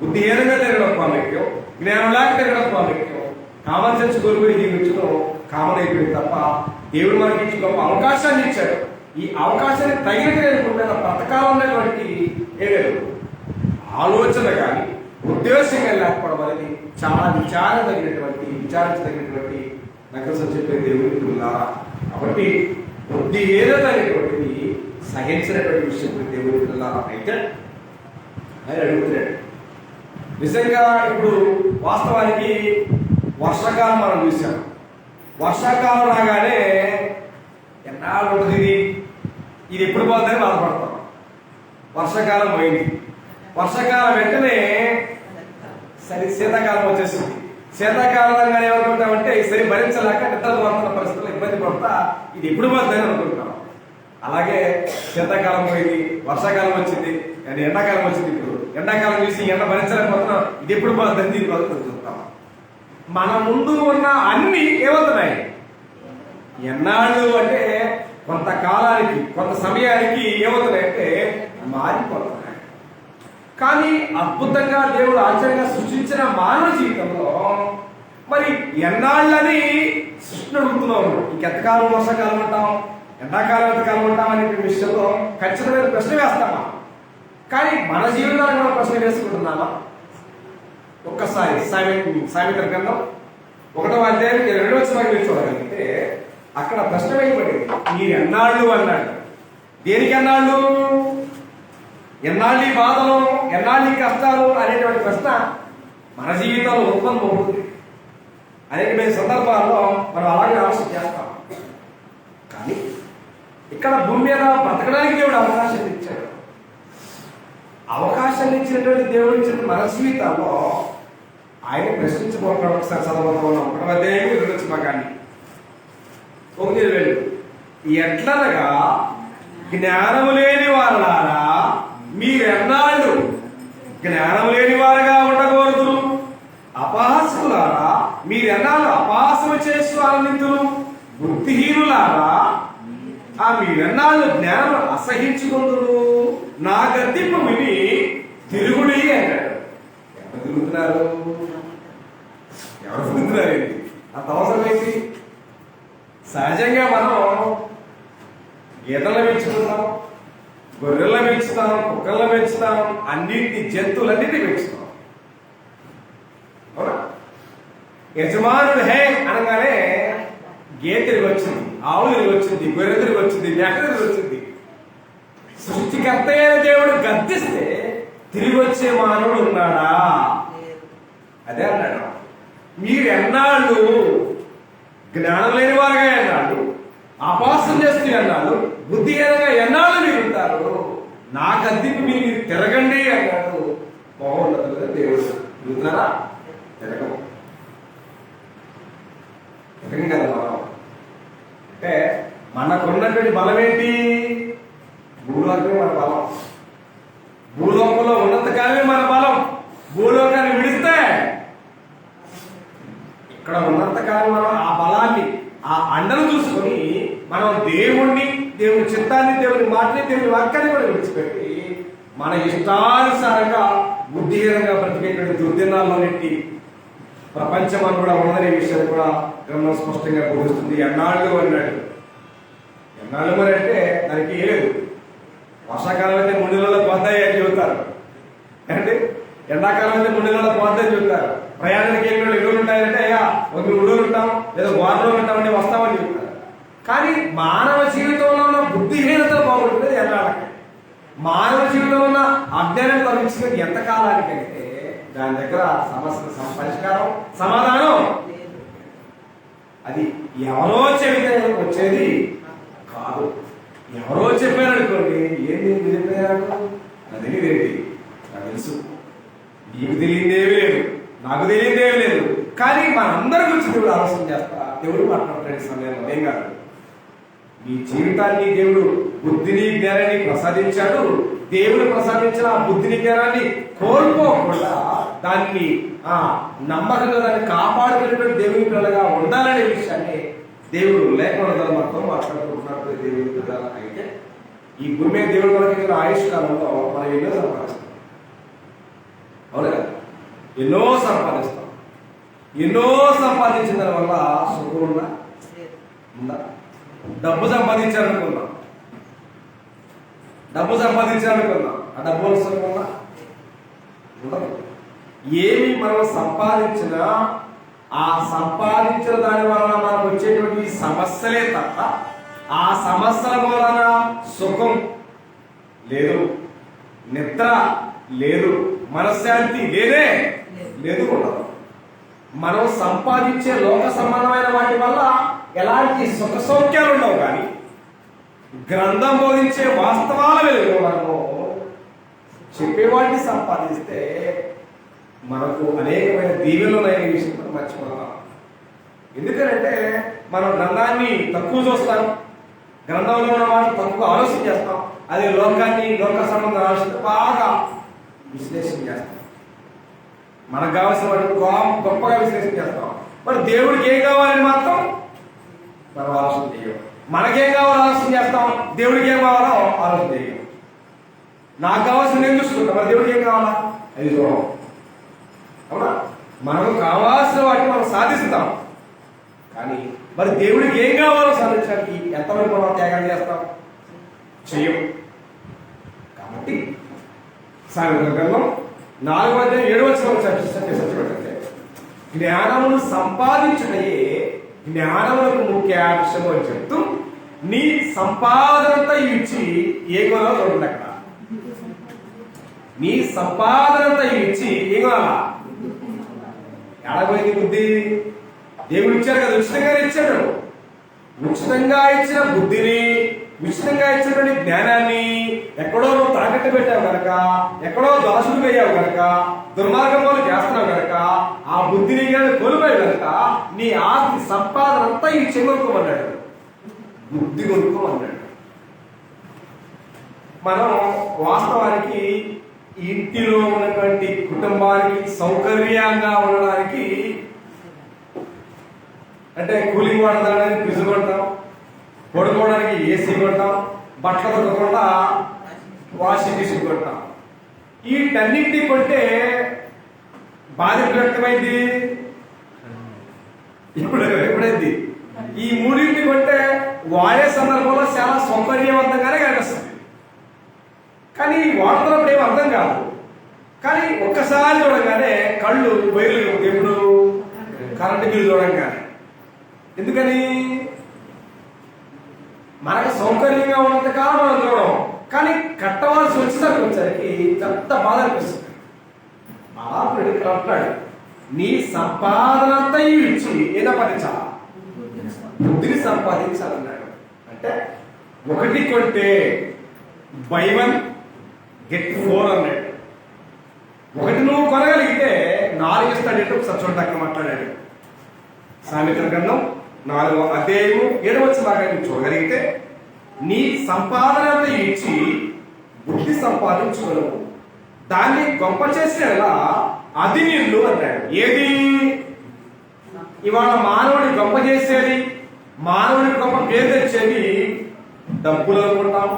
బుద్ధిహీనంగా తిరగడం ప్రాముఖ్యం, జ్ఞానం లేక తిరగడం ప్రాముఖ్యం, కామన్ సెన్స్ కోల్పోయి జీవించడం కామన్ అయిపోయింది తప్ప దేవుడు మనకి ఇచ్చి గొప్ప అవకాశాన్ని ఇచ్చాడు. ఈ అవకాశాన్ని తగినట్టుగా బ్రతకాలన్నటువంటి ఏలేదు ఆలోచన కానీ ఉద్దేశం కానీ లేకపోవడం అనేది చాలా విచారించదగినటువంటి నగరం చెప్పే దేవుడి ఉన్నారా. కాబట్టి బుద్ధి ఏదైనా అనేటువంటిది సహించినటువంటి విషయం దేవుడి ఉన్నారా అయితే అని అడుగుతున్నాడు. నిజంగా ఇప్పుడు వాస్తవానికి వర్షాకాలం మనం చూసాం. వర్షాకాలం రాగానే ఎన్నాళ్ళు ఉంటుంది ఇది ఎప్పుడు పోతుందని బాధపడతాం. వర్షాకాలం పోయింది. వర్షాకాలం వెంటనే సరే శీతాకాలం వచ్చేసింది. శీతాకాలం అనగానే ఏమనుకుంటామంటే సరే భరించలేక నిద్ర పడుతున్న పరిస్థితుల్లో ఇబ్బంది పడతా ఇది ఎప్పుడు పోతుందని అనుకుంటాం. అలాగే శీతాకాలం పోయింది, వర్షాకాలం వచ్చింది, కానీ ఎండాకాలం వచ్చింది. ఇప్పుడు ఎండాకాలం చూసి ఎండ భరించలేకపోతున్నాం, ఇది ఎప్పుడు పోతుందని దీని బాధ చూస్తాం. మన ముందు ఉన్న అన్ని ఏమవుతున్నాయి? ఎన్నాళ్ళు అంటే కొంతకాలానికి కొంత సమయానికి ఏమవుతున్నాయంటే మారిపోతున్నాయి. కానీ అద్భుతంగా దేవుడు ఆశ్చర్యంగా సృష్టించిన మానవ జీవితంలో మరి ఎన్నాళ్ళని సృష్టిని అడుగుతున్నాము. ఇంకెంతకాలం వర్షాకాలం ఉంటాం, ఎండాకాలం ఎంతకాలం ఉంటాం అనే విషయంలో ఖచ్చితమైన ప్రశ్న వేస్తామా? కానీ మన జీవితాన్ని కూడా ప్రశ్న వేసుకుంటున్నామా? ఒక్కసారి సామెతల గ్రంథం 1వ అధ్యాయం 2వ వచనాన్ని మీరు చూడగలిగితే అక్కడ ప్రశ్న వేయబడింది. మీరు ఎన్నాళ్ళు అన్నాడు. దేనికి ఎన్నాళ్ళు? ఎన్నాళ్ళు ఈ బాధలు, ఎన్నాళ్ళు ఈ కష్టాలు అనేటువంటి ప్రశ్న మన జీవితంలో ఉత్పన్నం అవుతుంది. అనేకమైన సందర్భాల్లో మనం అలాగే ఆలోచన చేస్తాం. కానీ ఇక్కడ భూమి మీద బ్రతకడానికి దేవుడు అవకాశం ఇచ్చాడు. అవకాశాన్ని ఇచ్చినటువంటి దేవుడు ఇచ్చిన మన జీవితాల్లో ఆయన ప్రశ్నించబోతున్నాడు. ఒకసారి చదవబోతున్నాం 1వ అధ్యాయం 2వ వచనం. 9 ఎట్లనగా జ్ఞానము లేని వారులారా మీరెన్నాళ్ళు జ్ఞానము లేని వారుగా ఉండకూడదు. అపహాసకులారా మీరెన్నాళ్ళు అపహాసము చేస్తూ ఆనందింతులు. బుద్ధిహీనులారా మీరెన్నాళ్ళు జ్ఞానం అసహించుకుందురు, నా గద్దింపు విని తిరుగుడి అన్నాడు. ఎవరు తిరుగుతున్నారు? ఎవరు తిరుగుతున్నారు? ఏంటి అంత అవసరం ఏంటి? సహజంగా మనం గీతలను పెంచుకుంటాం, గొర్రెలను పెంచుతాం, కుక్కలను పెంచుతాం, అన్నింటి జంతువులన్నింటినీ పెంచుతాం. అవునా? యజమానుడు హే అనగానే గేదె తిరిగి వచ్చింది, ఆవు తిరిగి వచ్చింది, గొర్రె తిరిగి వచ్చింది, మేక తిరిగి వచ్చింది. సృష్టికర్త అయిన దేవుడు గద్దిస్తే తిరిగి వచ్చే మానవుడు ఉన్నాడా? అదే అన్నాడు. మీరు ఎన్నాళ్ళు జ్ఞానం లేని వారుగా ఎన్నాళ్ళు, అపాసం చేస్తూ ఎన్నాళ్ళు, బుద్ధిహీనంగా ఎన్నాళ్ళు మీరు ఉంటారు, నా గద్దింపు మీరు తిరగండి అన్నాడు. బాగుండదు దేవుడు. తిరుగుతున్నారా? తిరగము. తిరగం కదా మనం. అంటే మనకున్నటువంటి బలం ఏంటి? భూలోకమే మన బలం. భూలోకంలో ఉన్నంతకాలమే మన బలం. భూలోకాన్ని విడిస్తే ఇక్కడ ఉన్నంతకాలం మనం ఆ బలాన్ని, ఆ అండను చూసుకొని మనం దేవుణ్ణి, దేవుని చిత్తాన్ని, దేవుని మాటని, దేవుని వాక్యాన్ని కూడా విడిచిపెట్టి మన ఇష్టానుసారంగా బుద్ధిహీనంగా బ్రతికేటువంటి దుర్దినాల్లో నెట్టి ప్రపంచం అని కూడా ఉన్నదనే విషయాన్ని కూడా గ్రంథం స్పష్టంగా బోధిస్తుంది. ఎన్నాళ్ళు అన్నాడు. ఎన్నాళ్ళు మరి అంటే దానికి ఏ లేదు. వర్షాకాలం అయితే 3 నెలల పోతాయి అని చెబుతారు, అంటే ఎండాకాలం అయితే 3 నెలల పోతాయని చెబుతారు. ప్రయాణానికి ఎన్ని రోజులు ఉంటాయంటే అయ్యా 1 రోజులు ఉంటాం, లేదా 3 రోజులు ఉంటామని వస్తామని చెబుతారు. కానీ మానవ జీవితంలో ఉన్న బుద్ధిహీనత బాగుంటుంది ఎన్నాళ్ళకి. మానవ జీవితంలో ఉన్న అజ్ఞానం తొలగించినది ఎంత కాలానికంటే దాని దగ్గర సమస్య పరిష్కారం, సమాధానం అది ఎవరో చెబితే వచ్చేది కాదు. ఎవరో చెప్పారనుకోండి, ఏంటి చెప్పారు నాకు తెలియదేంటి, నాకు తెలుసు, నీకు తెలియదేమీ లేదు, నాకు తెలియదేమీ లేదు. కానీ మనందరి గురించి దేవుడు ఆలోచన చేస్తా, దేవుడు మాట్లాడతాడు సమయంలో. ఏం కాదు, నీ జీవితాన్ని దేవుడు బుద్ధిని జ్ఞానాన్ని ప్రసాదించాడు. దేవుడు ప్రసాదించిన ఆ బుద్ధిని జ్ఞానాన్ని కోల్పోకుండా దాన్ని నమ్మకంగా దాన్ని కాపాడుకునేటువంటి దేవుని పిల్లలుగా ఉండాలనే విషయాన్ని దేవుడు లేకుండా మొత్తం మాట్లాడుకుంటున్నప్పుడు దేవుని పిల్లలు. అయితే ఈ భూమి మీద దేవుడు మనకి ఆయుష్ కాలంలో మనం ఎన్నో సంపాదిస్తాం. అవును కదా? ఎన్నో సంపాదిస్తాం. ఎన్నో సంపాదించిన దాని వల్ల సుఖం ఉందా? డబ్బు సంపాదించాలనుకున్నాం, డబ్బు సంపాదించాలనుకున్నాం, ఆ డబ్బు అవసరం ఉండదు. ఏమి మనం సంపాదించినా ఆ సంపాదించిన దాని వలన మనకు వచ్చేటువంటి సమస్యలే తప్ప ఆ సమస్యల వలన సుఖం లేదు, నిద్ర లేదు, మనశ్శాంతి లేదే లేదు, ఉండదు. మనం సంపాదించే లోక సంబంధమైన వాటి వల్ల ఎలాంటి సుఖ సౌఖ్యాలు ఉండవు. కానీ గ్రంథం బోధించే వాస్తవాల వెలుగులో మనము చెప్పేవాటిని సంపాదిస్తే మనకు అనేకమైన దీవెనలైన విషయం మనం మర్చిపోతాం. ఎందుకంటే మనం గ్రంథాన్ని తక్కువ చూస్తాం, గ్రంథంలో ఉన్న వాటిని తక్కువ ఆలోచన చేస్తాం. అదే లోకాన్ని, లోక సంబంధం ఆలోచన బాగా విశ్లేషణ చేస్తాం. మనకు కావాల్సిన వాటిని గొప్పగా విశ్లేషణ చేస్తాం. మరి దేవుడికి ఏం కావాలని మాత్రం మనం ఆలోచన చేయం. మనకేం కావాలో ఆలోచన చేస్తాం, దేవుడికి ఏం కావాలో ఆలోచన చేయం. నాకు కావాల్సింది నేను చూసుకుంటాం, మరి దేవుడికి ఏం కావాలా అది చూడం. అవునా? మనకు కావాల్సిన వాటిని మనం సాధిస్తాం, కానీ మరి దేవుడికి ఏం కావాలో సాధించడానికి ఎంతవరకు మనం త్యాగం చేస్తాం? చెయ్యం. కాబట్టి సాయంత్రం గ్రంథం 4:7 చర్చించబడింది. జ్ఞానమును సంపాదించుటయే జ్ఞానములకు ముఖ్య విషయం అని చెప్తూ నీ సంపాదనంతా ఇచ్చి ఏ కొనాలో చూడండి. అక్కడ నీ సంపాదనంతా ఇచ్చి ఏ కొనాలా? ఎడబోయింది బుద్ధి. దేవుడు ఇచ్చాడు కదా, ఉచితంగానే ఇచ్చాడు. ఉచితంగా ఇచ్చిన బుద్ధిని, ఉచితంగా ఇచ్చినటువంటి జ్ఞానాన్ని ఎక్కడో నువ్వు తాకట్టు పెట్టావు కనుక, ఎక్కడో దాసుడు అయ్యావు కనుక, దుర్మార్గంలో చేస్తున్నావు కనుక, ఆ బుద్ధిని కోల్పోయి కనుక నీ ఆస్తి సంపాదన అంతా ఈ కొనుక్కోమన్నాడు, బుద్ధి కొనుక్కోమన్నాడు. మనం వాస్తవానికి ఇంటిలో ఉన్నటువంటి కుటుంబానికి సౌకర్యంగా ఉండడానికి అంటే కూలింగ్ వాడడానికి ఫ్రిడ్జ్ కొంటాం, పడుకోవడానికి ఏసీ కొంటాం, బట్టలు ఉతకకుండా వాషింగ్ మిషన్ కొంటాం. వీటన్నింటినీ కొంటే బాధ వ్యక్తమైంది. ఎప్పుడైంది? ఈ మూడింటిని కొంటే వాడే సందర్భంలో చాలా సౌకర్యవంతంగానే కనిపిస్తుంది. కానీ వాడుతున్నప్పుడు ఏం అర్థం కాదు. కానీ ఒక్కసారి చూడగానే కళ్ళు బయలు ఎప్పుడు కరెంటు బిల్లు చూడంగానే. ఎందుకని? మనకు సౌకర్యంగా ఉన్నంత కాలం మనం చూడడం, కానీ కట్టవలసి వచ్చేసరికి ఎంత బాధ అనిపిస్తుంది. బాధపడి అంటాడు, నీ సంపాదనంతా ఇచ్చి ఏదో పట్టించాలా, బుద్ధిని సంపాదించాలన్నాడు. అంటే ఒకటి కొంటే బై 1 గెట్ 4 అన్నాడు. ఒకటి నువ్వు కొనగలిగితే 4 ఇస్తాడంటే ఒకసారి చూడండి అక్కడ మాట్లాడాడు. సామెతల గ్రంథం 4వ అధ్యాయము 7వ వచనం చూడగలిగితే, నీ సంపాదనంతా ఇచ్చి బుద్ధి సంపాదించుకోలేవు, దాన్ని గొప్ప చేసేలా అది నిన్ను అన్నాడు. ఏది ఇవాళ మానవుడి గొప్ప చేసేది, మానవుడికి గొప్ప పేరు తెచ్చేది డబ్బులు అనుకుంటాం,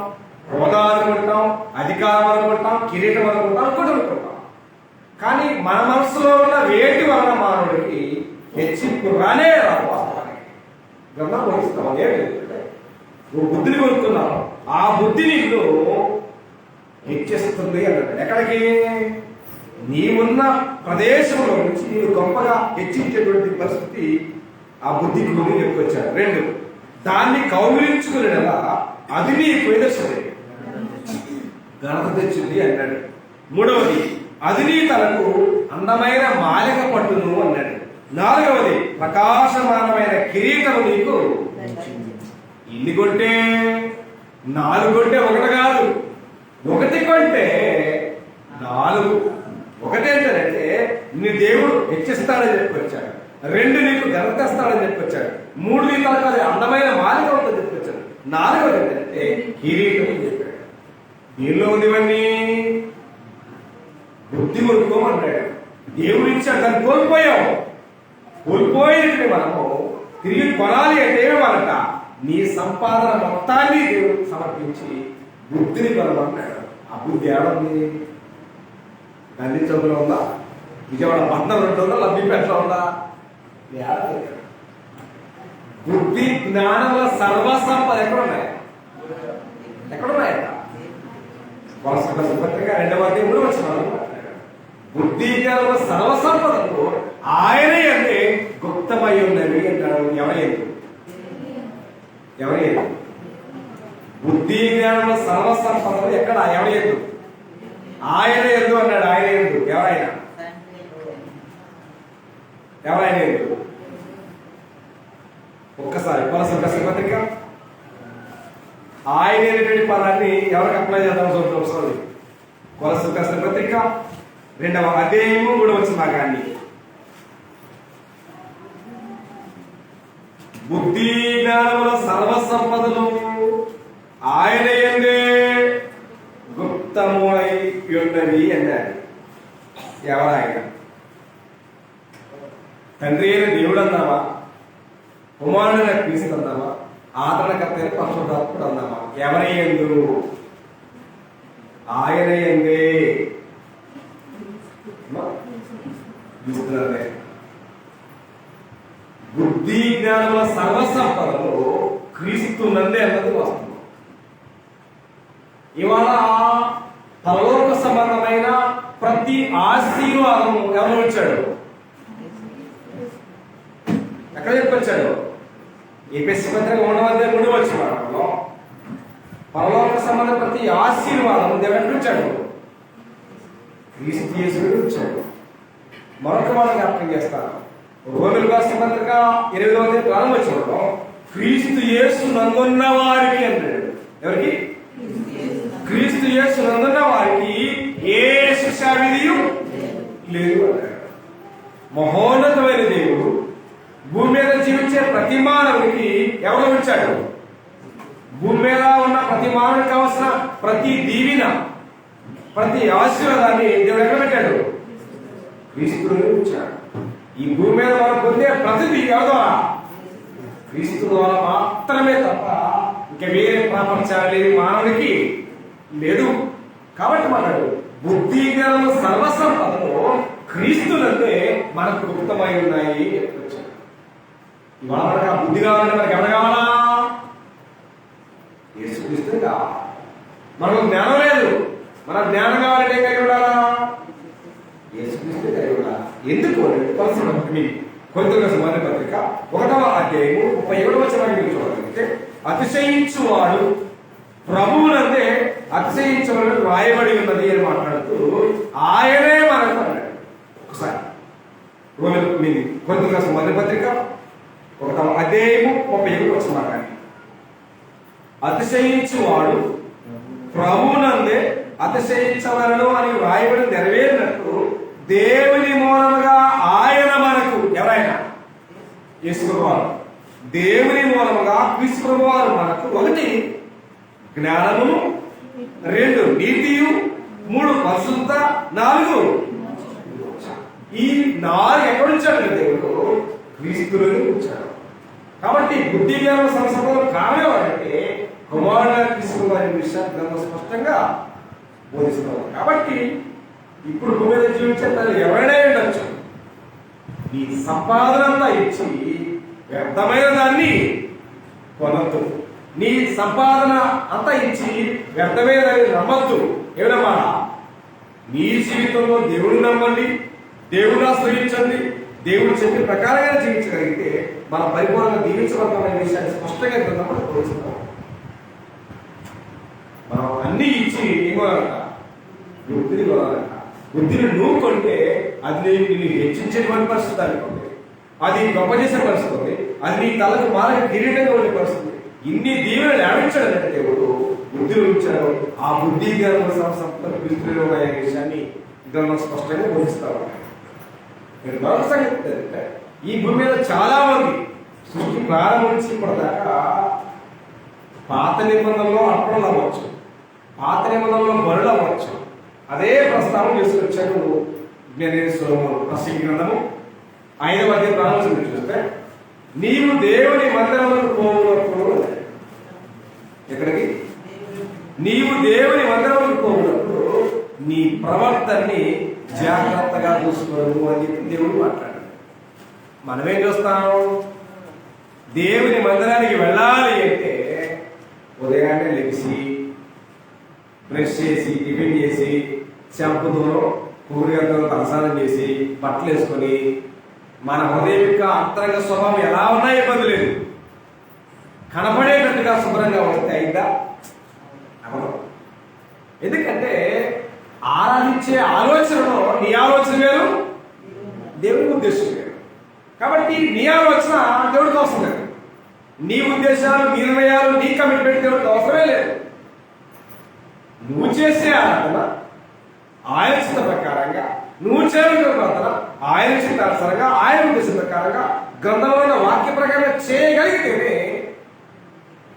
హోదా అనుకుంటాం, అధికారం అనుకుంటాం, కిరీటం అనుకుంటాం, అనుకుంటాం. కానీ మన మనసులో ఉన్న వేటి వలన మానవుడికి హెచ్చింపు రానే రాదు. గమనం పోయిస్తాం. నువ్వు బుద్ధిని కొనుక్కున్నావు, ఆ బుద్ధి నీకు హెచ్చిస్తుంది అన్నాడు. ఎక్కడికి? నీవున్న ప్రదేశంలో నుంచి నీవు గొప్పగా హెచ్చించేటువంటి పరిస్థితి ఆ బుద్ధికి నువ్వు చెప్పుకొచ్చాడు. 2, దాన్ని కౌగిలించుకునేలా అది నీకు ఎదుర్స్తుంది, ఘనత తెచ్చింది అన్నాడు. 3వది, అది నీ తలకు అందమైన మాలిక పట్టును అన్నాడు. 4వది, ప్రకాశమానమైన కిరీటము నీకు. ఇల్లు కొంటే 4 కొంటే 1 కాదు, 1 కొంటే 4. ఒకటి ఏంటంటే నీ దేవుడు హెచ్చిస్తాడని చెప్పుకొచ్చాడు. 2 నీకు ఘనత తెస్తాడని చెప్పుకొచ్చాడు. 3 నీ తలకు అది అందమైన మాలిక ఉందని చెప్పుకొచ్చాడు. 4వది ఏంటంటే కిరీటం అని చెప్పాడు. దీనిలో ఉంది ఇవన్నీ బుద్ధి కొనుక్కోమన్నాడు. దేవుడు ఇచ్చాడు, దాన్ని కోల్పోయావు. కోల్పోయినట్టు మనము తిరిగి కొనాలి అంటే ఏమేమన్నట? నీ సంపాదన మొత్తాన్ని దేవుడికి సమర్పించి బుద్ధిని కొనమన్నాడు. ఆ బుద్ధి ఏడుంది? గండి చదువులో ఉందా? విజయవాడ పట్నం ఉంటుందా? లబ్బిపేటలో ఉందా? బుద్ధి జ్ఞానముల సర్వసంపద ఎక్కడున్నాయి? ఎక్కడున్నాయి? పత్రిక 2వ అధ్యాయం 3వ వచనం, బుద్ధి జ్ఞానముల సర్వసంపదకు ఆయన అంటే గుప్తమై ఉన్నవి అంటాడు. ఎవరి బుద్ధి జ్ఞానముల సర్వసంపదలు ఎక్కడ? ఎవరి ఎందు? ఆయన ఎందు అన్నాడు. ఆయన ఎందు ఎవరైనా ఎందు? ఒక్కసారి కొలసీల పత్రిక ఆయన అనేటువంటి పదాన్ని ఎవరికి అప్లై చేద్దాం చూడండి. కొలసీల పత్రిక 2వ అధ్యాయము 3వ వచనం, బుద్ధి జ్ఞానముల సర్వసంపదలు ఆయన యందే గుప్తమై ఉన్నవి అన్నాడు. ఎవరాయన? తండ్రి అయిన దేవుడు అన్నావా? కుమారుడైన క్రీస్తు అన్నావా? ఆదరణకర్త అయిన పరిశుద్ధాత్ముడు అన్నావా? ఎవరి యందు? ఆయన యందే. బుద్ధి జ్ఞానముల సర్వసంపదలు క్రీస్తు నందే అన్నది వాస్తవం. ఇవాళ పరలోక సంబంధమైన ప్రతి ఆశీర్వాదం ఎవరు వచ్చాడు? ఎక్కడ చెప్పొచ్చాడు? ఎఫెసీ పత్రిక 1వ అధ్యాయం 3వ వచనంలో పరలోక సంబంధం ప్రతి ఆశీర్వాదం దేవుడు వచ్చాడు, క్రీస్తు యేసుడు వచ్చాడు. మరొక మాట జ్ఞాపకం చేస్తాను. రోమిలకు రాసిన పత్రిక 8వ అధ్యాయం ప్రారంభోత్సవంలో క్రీస్తు యేసు నందున్న వారికి అన్నాడు. ఎవరికి? క్రీస్తు యేసు నందున్న వారికి ఏ శిక్షా విధియు లేదు అన్నాడు. మహోన్నతమైన దేవుడు భూమి మీద జీవించే ప్రతి మానవునికి ఎవరు ఉంచాడు? భూమి మీద ఉన్న ప్రతి మానవునికి కావలసిన ప్రతి దీవెన, ప్రతి ఆశీర్వాదాన్ని దేవుడు ఎక్కడ పెట్టాడు? క్రీస్తుని ఉంచాడు. ఈ భూమి మీద మనం పొందే ప్రతిదీ ఎవరి ద్వారా? క్రీస్తు ద్వారా మాత్రమే తప్ప ఇంకా వేరే ప్రాపంచాలు లేని మానవుడికి లేదు. కాబట్టి మాట్లాడు బుద్ధి జ్ఞానము సర్వసంపదము క్రీస్తులంటే మనకు గుప్తమై ఉన్నాయి. ఇవాళ మనకు ఆ బుద్ధి కావాలంటే మనకి ఎవరు కావాలా? యేసుక్రీస్తు కావాలి. మనకు జ్ఞానం లేదు, మన జ్ఞానం కావాలంటే ఏం కలిగి ఉండాలా? యేసుక్రీస్తు కలిగి ఉండాలి. ఎందుకు కొరింథీయులకు మొదటి పత్రిక 1వ అధ్యాయము 37వ వచనాన్ని చూడగలిగితే అతిశయించువాడు ప్రభువునందే అతిశయించమని రాయబడి ఉన్నది అని మాట్లాడుతూ ఆయనే మనకు అన్నాడు. ఒకసారి కొరింథీయులకు మొదటి పత్రిక 1వ అధ్యాయము 37వ వచనం, అతిశయించువాడు ప్రభువునందే అతిశయించవలను అని రాయబడి నెరవేరినట్టు దేవుని మూలముగా ఆయన మనకు, ఎవరైనా యేసు ప్రభువారు, దేవుని మూలముగా క్రీస్తు ప్రభువారు మనకు 1 జ్ఞానము, 2 నీతియు, 3 పరిశుద్ధత, 4 ఈ 4 ఎక్కడి నుంచాడు దేవుడు? క్రీస్తులోనే ఉంచాడు. కాబట్టి బుద్ధి జ్ఞానం సంసర్గంలో కారణం అంటే కుమారుడు క్రీస్తు వారి విషయాన్ని గ్రంథం స్పష్టంగా బోధిస్తున్నారు. కాబట్టి ఇప్పుడు భూమి మీద జీవించే తల్లి ఎవరైనా ఉండొచ్చు, నీ సంపాదన అంతా ఇచ్చి వ్యర్థమైన దాన్ని కొనద్దు. నీ సంపాదన అంతా ఇచ్చి వ్యర్థమైన దాన్ని నమ్మద్దు. ఏమన్నా నీ జీవితంలో దేవుడిని నమ్మండి, దేవుడిని ఆశ్రయించండి, దేవుడు చెప్పిన ప్రకారంగా జీవించగలిగితే మన పరిపూర్ణంగా దీవించబడతామనే విషయాన్ని స్పష్టంగా గ్రంథంలో బోధిస్తున్నాం. మనం అన్ని ఇచ్చి ఏమోనంట, బుద్ధిని కొనాలంట. బుద్ధిని నువ్వు కొంటే అది నిన్ను హెచ్చించేటువంటి పరిస్థితి అనుకోండి, అది గొప్ప చేసే పరిస్థితి, అది నీ తలకు మారక కిరీటంగా ఉండే పరిస్థితి. ఇన్ని దీవెనలు లాభించాడంటే దేవుడు బుద్ధిని ఉంచాడు. ఆ బుద్ధి జ్ఞానం సంపద క్రీస్తులో అనే విషయాన్ని గ్రంథం స్పష్టంగా బోధిస్తారు. మీరు మరొక సంగతి ఏంటంటే ఈ భూమి మీద చాలా మంది సృష్టి ప్రారంభం నుంచి ఇప్పటిదాకా పాత నిబంధనలో అర్పణలు అవ్వచ్చు, పాత నిబంధనలో బరులు అవ్వచ్చు, అదే ప్రస్తావన చేసుకొచ్చాడు ప్రసంగి గ్రంథము 5వ అధ్యాయం ప్రారంభం చూస్తే నీవు దేవుని మందిరములకు పోవునప్పుడు, ఎక్కడికి? నీవు దేవుని మందిరములకు పోవునప్పుడు నీ ప్రవర్తనని జాగ్రత్తగా చూసుకోరు అని చెప్పి దేవుడు మాట్లాడాడు. మనమేం చూస్తాం? దేవుని మందిరానికి వెళ్ళాలి అంటే ఉదయాన్నే లెగిసి బ్రష్ చేసి టిఫిన్ చేసి షాంపుతో కూరగాయలతో తలస్నానం చేసి బట్టలు వేసుకొని మన హృదయం యొక్క అంతరంగ స్వభావం ఎలా ఉన్నా ఇబ్బంది లేదు, కనపడేటట్టుగా శుభ్రంగా వస్తే అయిందా? అవడం. ఎందుకంటే ఆరాధించే ఆలోచనలో నీ ఆలోచన వేరు, దేవుని ఉద్దేశం వేరు. కాబట్టి నీ ఆలోచన దేవుడికి అవసరం లేదు, నీ ఉద్దేశాలు, నీ నిర్ణయాలు, నీ కమిట్మెంట్ దేవుడికి అవసరమే లేదు. నువ్వు చేసే ఆరాధన ఆయన చిత్త ప్రకారంగా, నువ్వు చేయడం ప్రార్థన ఆయన చిత్తానుసారంగా, ఆయన ఉద్దేశం ప్రకారంగా, గ్రంథంలో వాక్య ప్రకారంగా చేయగలిగితేనే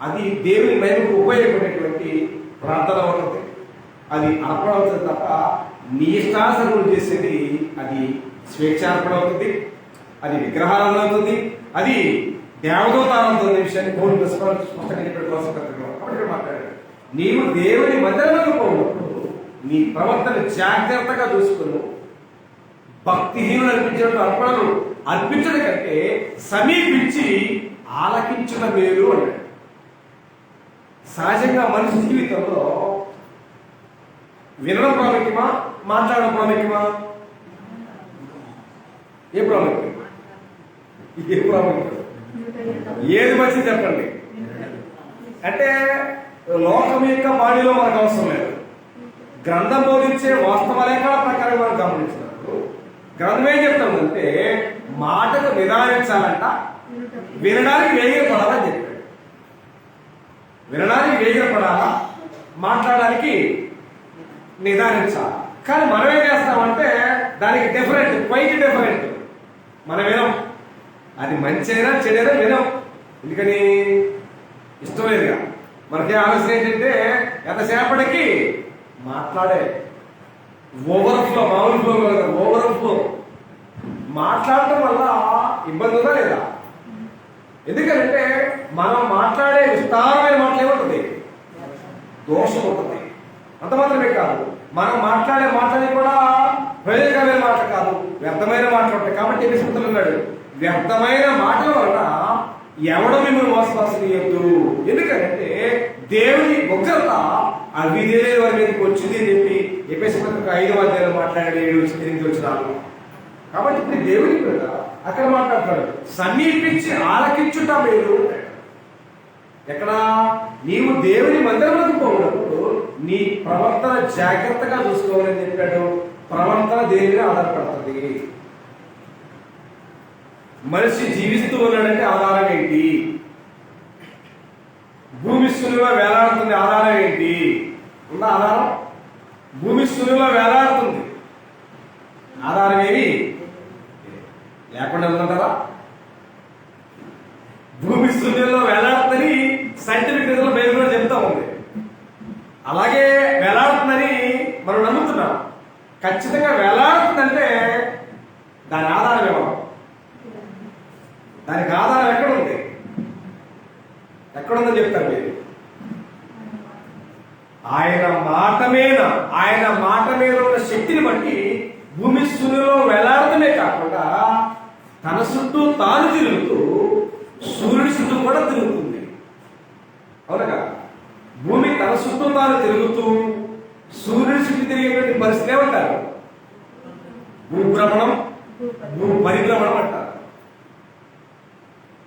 అది దేవుని మహిమకు ఉపయోగపడేటువంటి ప్రార్థన అవుతుంది. అది అర్పణ అవుతుంది తప్ప నీ ఇష్టానుసారం చేసేది అది స్వేచ్ఛార్పణ అవుతుంది, అది విగ్రహాలను అవుతుంది, అది దేవదూతానంతో విషయాన్ని బోర్డు స్పష్టంగా కాబట్టి మాట్లాడాడు. నీవు దేవుని మందిరంలో పోయినప్పుడు నీ ప్రవర్తన జాగ్రత్తగా చూసుకుని భక్తిహీనులు అర్పించడం అర్పణలు అర్పించడం కంటే సమీపించి ఆలకించడం మేలు అన్నాడు. సహజంగా మనిషి జీవితంలో వినడం ప్రాముఖ్యమా, మాట్లాడడం ప్రాముఖ్యమా? ఏ ప్రాముఖ్యం? ఏ ప్రాముఖ్యం? ఏది మంచిది చెప్పండి. అంటే లోకం యొక్క బాడీలో మనకు అవసరం లేదు, గ్రంథం బోధించే వాస్తవ లేఖల ప్రకారం మనం గమనించినప్పుడు గ్రంథం ఏం చెప్తుందంటే మాటకు నిదానించాలంట, వినడానికి వేగిరపడాలని చెప్పాడు. వినడానికి వేగిరపడాలా, మాట్లాడడానికి నిదానించాలి. కానీ మనం ఏం చేస్తామంటే దానికి డిఫరెంట్, క్వైట్ డిఫరెంట్. మనం వినం, అది మంచైనా చెడైనా వినం. ఎందుకని? ఇష్టం లేదుగా. మనకే ఆలోచన ఏంటంటే ఎంతసేపటికి మాట్లాడే ఓవర్ఫ్లో, మామూలు ఫ్లో కదా, ఓవర్ఫ్లో మాట్లాడటం వల్ల ఇబ్బంది ఉందా లేదా? ఎందుకంటే మనం మాట్లాడే విస్తారమైన మాటలేమో దోషం ఉంటుంది. అంత మాత్రమే కాదు, మనం మాట్లాడే మాటలు కూడా ప్రయోజనకరమైన మాటలు కాదు, వ్యర్థమైన మాటలు ఉంటాయి. కాబట్టి ఎపిసోడ్లు ఉన్నాడు, వ్యర్థమైన మాటల వలన ఎవడో మిమ్మల్ని మోసపరచనీయద్దు. ఎందుకంటే దేవుని ఉగ్రత అవిధేయుల వారి మీదకి వచ్చింది అని చెప్పి ఎపిసోడ్ 5వ అధ్యాయంలో మాట్లాడాడు 7-8 వచనాలు. కాబట్టి ఇప్పుడు దేవుని కూడా అక్కడ మాట్లాడతాడు, సమీపించి ఆలకించుట మేలు. ఎక్కడ నీవు దేవుని మందిరంలోకి పోయినప్పుడు నీ ప్రవర్తన జాగ్రత్తగా చూసుకోవాలని చెప్పాడు. ప్రవర్తన దేని మీద ఆధారపడుతుంది. మనిషి జీవిస్తూ ఉన్నాడంటే ఆధారం ఏంటి? భూమి సులువుగా వేలాడుతుంది, ఆధారం ఏంటి? ఉందా ఆధారం? భూమి సులువుగా వేలాడుతుంది, ఆధారం ఏమి లేకుండా ఉందంటారా? భూమి శూన్యంలో వేలాడుతుందని సైంటిఫిక్ రీజన్లో బయలు కూడా చెప్తా ఉంది. అలాగే వేలాడుతుందని మనం నమ్ముతున్నాం. ఖచ్చితంగా వేలాడుతుందంటే దాని ఆధారం ఏమో, దానికి ఆధారం ఎక్కడుంది? ఎక్కడుందని చెప్తారు మీరు? ఆయన మాట మీద ఉన్న శక్తిని బట్టి భూమి శూన్యంలో వేలాడుతూనే కాకుండా తన చుట్టూ తాను తిరుగుతూ సూర్యుడి చుట్టూ కూడా తిరుగుతుంది. అవునగా? భూమి తన చుట్టూ తాను తిరుగుతూ సూర్యుడి చుట్టూ తిరిగేటువంటి పరిస్థితి ఏమంటారు? భూభ్రమణం, భూ పరిభ్రమణం అంటారు.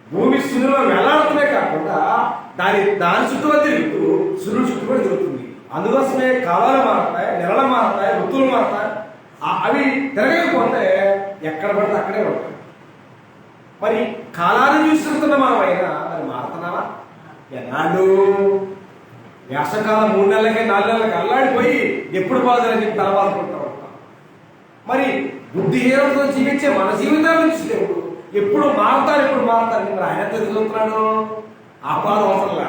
భూమి సూర్యులో వేలాడుతూనే కాకుండా దాని చుట్టూ తిరుగుతూ సూర్యుడి చుట్టూ కూడా తిరుగుతుంది. అందుకోసమే కాలాలు మారుతాయి, నెలలు మారుతాయి, ఋతువులు మారుతాయి. అవి తిరగకపోతే ఎక్కడ పడితే అక్కడే ఉంటాయి. మరి కాలాన్ని చూస్తున్న మనం అయినా మరి మారుతున్నావా? ఎన్నాళ్ళు వేసవకాలం 3 నెలలకి 4 నెలలకి అల్లాడిపోయి ఎప్పుడు బాధలని చెప్పి తలబాదుకుంటూ ఉంటాం. మరి బుద్ధిహీనతతో జీవించే మన జీవితాల నుంచి దేవుడు ఎప్పుడు మారుతారు మరి ఆయన తెలుసుకుంటున్నాడు. ఆ బాధ అవసరంలా.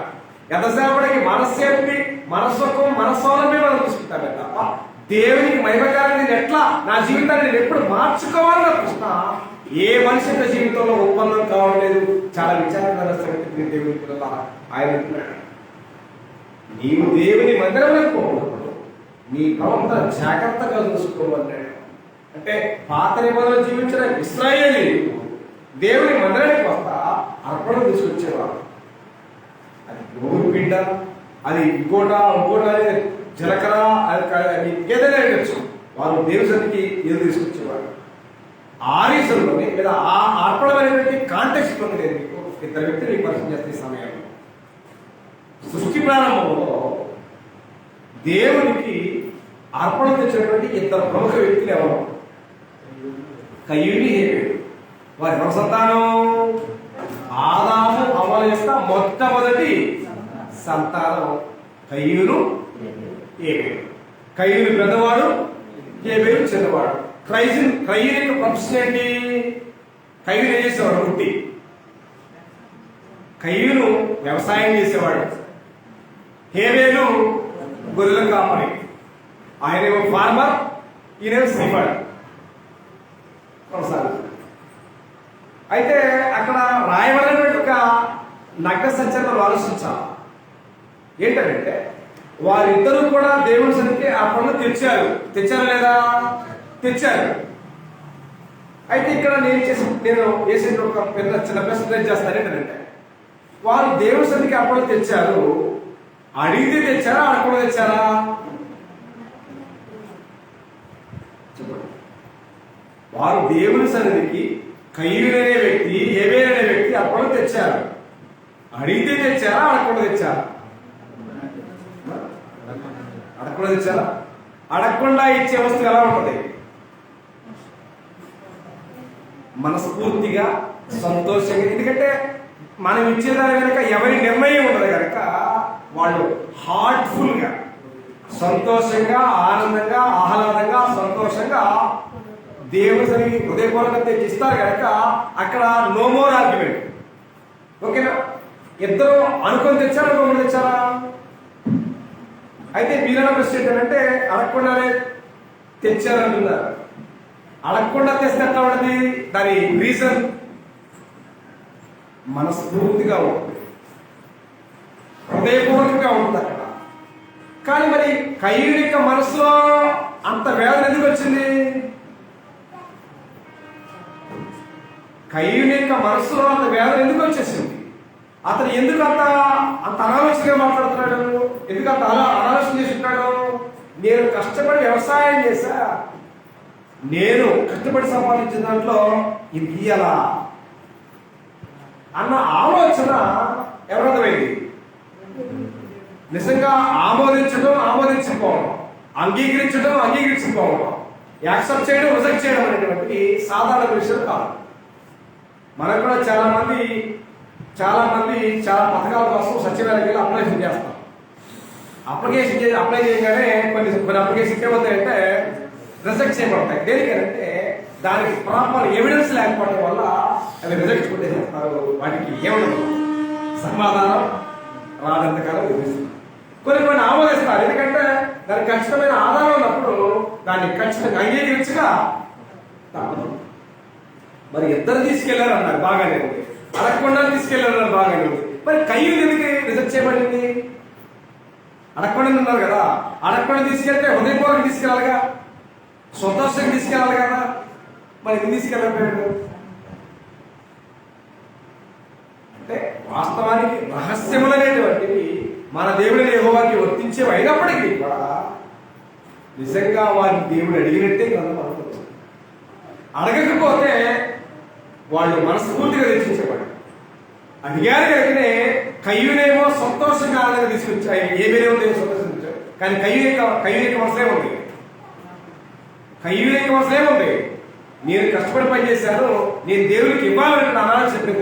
ఎంతసేపటికి మనస్సేపటి మనస్సుకం మనస్సోలమే మనం చూసుకుంటామే తప్ప దేవునికి మహిమకారాన్ని నేను ఎట్లా నా జీవితాన్ని నేను ఎప్పుడు మార్చుకోవాలన్న ప్రశ్న ఏ మనిషి యొక్క జీవితంలో ఒప్పందం కావడం లేదు. చాలా విచారకరమైన సంగతి దేవుని పిల్లల ఆయన అంటున్నాడు, నీవు దేవుని మందిరంలోకి పోయినప్పుడు నీ ప్రవర్తన జాగ్రత్తగా చూసుకోమన్నాడు. అంటే పాత నిబంధనలు జీవించిన ఇశ్రాయేలీయులు దేవుని మందిరానికి వస్తా అర్పణ తీసుకొచ్చేవారు. అది గోధుమ పిండ, అది ఇంకోట అనేది జీలకర్ర, అది ఏదైనా ఉండొచ్చు. వారు దేవుని సన్నిధికి ఏదో తీసుకొచ్చేవారు. ఆ రీజన్లోనే లేదా ఆ అర్పణమైనటువంటి కాంటెక్స్ట్ ఉంది. నేను మీకు 2 వ్యక్తులు ఈ పరిచయం చేస్తే ఈ సమయంలో సృష్టి ప్రారంభంలో దేవునికి అర్పణ తెచ్చినటువంటి 2 ప్రముఖ వ్యక్తులు ఎవరు? కయ్యూని, హేబేలు. వారి ఎవరి సంతానం? ఆదాము హవ్వల యొక్క మొట్టమొదటి సంతానం కయ్యూను, హేబేలు. కయ్యూను పెద్దవాడు, హేబేలు చిన్నవాడు. కయ్యూను యొక్క ప్రొఫెషన్ ఏంటి? కయ్యూను ఏం చేసేవాడు? వృత్తి. కయ్యూను వ్యవసాయం చేసేవాడు, హేబేలు గొర్రెల కాపరి. ఆయనేమో ఫార్మర్, ఈయనేమో శ్రీవాడు. అయితే అక్కడ రాయబడినటువంటి ఒక నగ్న సంచలనం ఆలోచించాలి. ఏంటంటే వారిద్దరూ కూడా దేవుని సన్నిధికి ఆ పనులు తెచ్చారా లేదా? తెచ్చారు. అయితే ఇక్కడ నేను వేసిన ఒక పెద్ద చిన్న ప్రశ్న చేస్తాను. ఏంటంటే వారు దేవుని సన్నిధికి ఆ పనులు తెచ్చారు, అడిగితే తెచ్చారా, అడగకుండా తెచ్చారా? చెప్పండి. వారు దేవుని సన్నిధికి కయ్యూననే వ్యక్తి, హేబేలు అనే వ్యక్తి అర్పణ తెచ్చారు. అడిగితే తెచ్చారా, అడగకుండా తెచ్చారా? అడగకుండా తెచ్చారా? అడగకుండా ఇచ్చే వస్తువు ఎలా ఉంటుంది? మనస్ఫూర్తిగా, సంతోషంగా. ఎందుకంటే మనం ఇచ్చేదాని కనుక ఎవరి నిర్ణయం ఉండదు కనుక వాళ్ళు హార్ట్ఫుల్ గా, సంతోషంగా, ఆనందంగా, ఆహ్లాదంగా, సంతోషంగా దేవుని సన్నిధికి హృదయపూర్వకంగా ఇస్తారు కనుక అక్కడ నో మోర్ ఆర్గ్యుమెంట్. ఓకేనా? ఇద్దరు అనుకొని తెచ్చారా, అనుకోకుండా తెచ్చారా? అయితే మీరన్న ప్రశ్న ఏంటంటే అడగకుండానే తెచ్చారంటున్నారు. అడగకుండా తెస్తే ఎట్లా ఉంటుంది? దాని రీజన్ మనస్ఫూర్తిగా ఉంటుంది, హృదయపూర్వకంగా ఉంటుంది. అక్కడ కానీ మరి కయ్యూని యొక్క మనసులో అంత వేదన ఎందుకు వచ్చింది? కయ్యూని యొక్క మనసులో అంత వేదన ఎందుకు వచ్చేసింది? అతను ఎందుకు అంత అనాలోచనగా మాట్లాడుతున్నాడు? ఎందుకు అంత అనాలోచన చేసి ఉంటాడు? నేను కష్టపడి వ్యవసాయం చేశా, నేను కష్టపడి సంపాదించిన దాంట్లో ఇది తీయాలా అన్న ఆలోచన ఎవరర్థమైంది? నిజంగా ఆమోదించడం, ఆమోదించకపోవడం, అంగీకరించకపోవడం, యాక్సెప్ట్ చేయడం, రిజెక్ట్ చేయడం అనేటువంటి సాధారణ విషయం కాదు. మనకు కూడా చాలా మంది చాలా పథకాల కోసం సచివాలయానికి వెళ్ళి అప్లికేషన్ చేస్తాం. అప్లై చేయగానే కొన్ని అప్లికేషన్స్ ఏమవుతాయంటే రిజెక్ట్ చేయబడతాయి. దేనికంటే దానికి ప్రాపర్ ఎవిడెన్స్ లేకపోవడం వల్ల అవి రిజెక్ట్ కొట్టేసేస్తారు. వాటికి ఏమన్నా సమాధానం రానంతకాలం విధిస్తారు. కొన్ని ఆమోదిస్తారు, ఎందుకంటే దానికి ఖచ్చితమైన ఆధారం ఉన్నప్పుడు దాన్ని ఖచ్చితంగా అంగీకరించగా తప్పదు. మరి ఇద్దరు తీసుకెళ్లారు అన్నారు, బాగానే ఉంది. అడగకుండా తీసుకెళ్లారు అన్నారు, బాగానే ఉంది. మరి కయ్యూని ఎందుకు రిజెక్ట్ చేయబడింది? అడగకుండా ఉన్నారు కదా, అడగకుండా తీసుకెళ్తే హృదయపూర్వకంగా తీసుకెళ్ళాలిగా, సంతోషంగా తీసుకెళ్ళాలి కదా, మరి ఎందుకు తీసుకెళ్ళకపోయాడు? అంటే వాస్తవానికి రహస్యములనేటువంటివి మన దేవుడిని యెహోవాకి వర్తించేవి అయినప్పటికీ కూడా నిజంగా వారిని దేవుడు అడిగినట్టే గ్రంథం అనుకుంటుంది. అడగకపోతే వాళ్ళు మనస్ఫూర్తిగా రక్షించేవాడు. అడిగారు కనుకనే కయ్యూనేమో సంతోషంగా ఆనందంగా తీసుకొచ్చాయి. ఏమేమో దేవుడు సంతోషించారు. కానీ కయ్యూనిక మనసులే ఉంది. కయ్యూనిక మనసులే ఉంది. నేను కష్టపడి పనిచేశాను, నేను దేవుడికి ఇవ్వాలని అనాలని చెప్పిన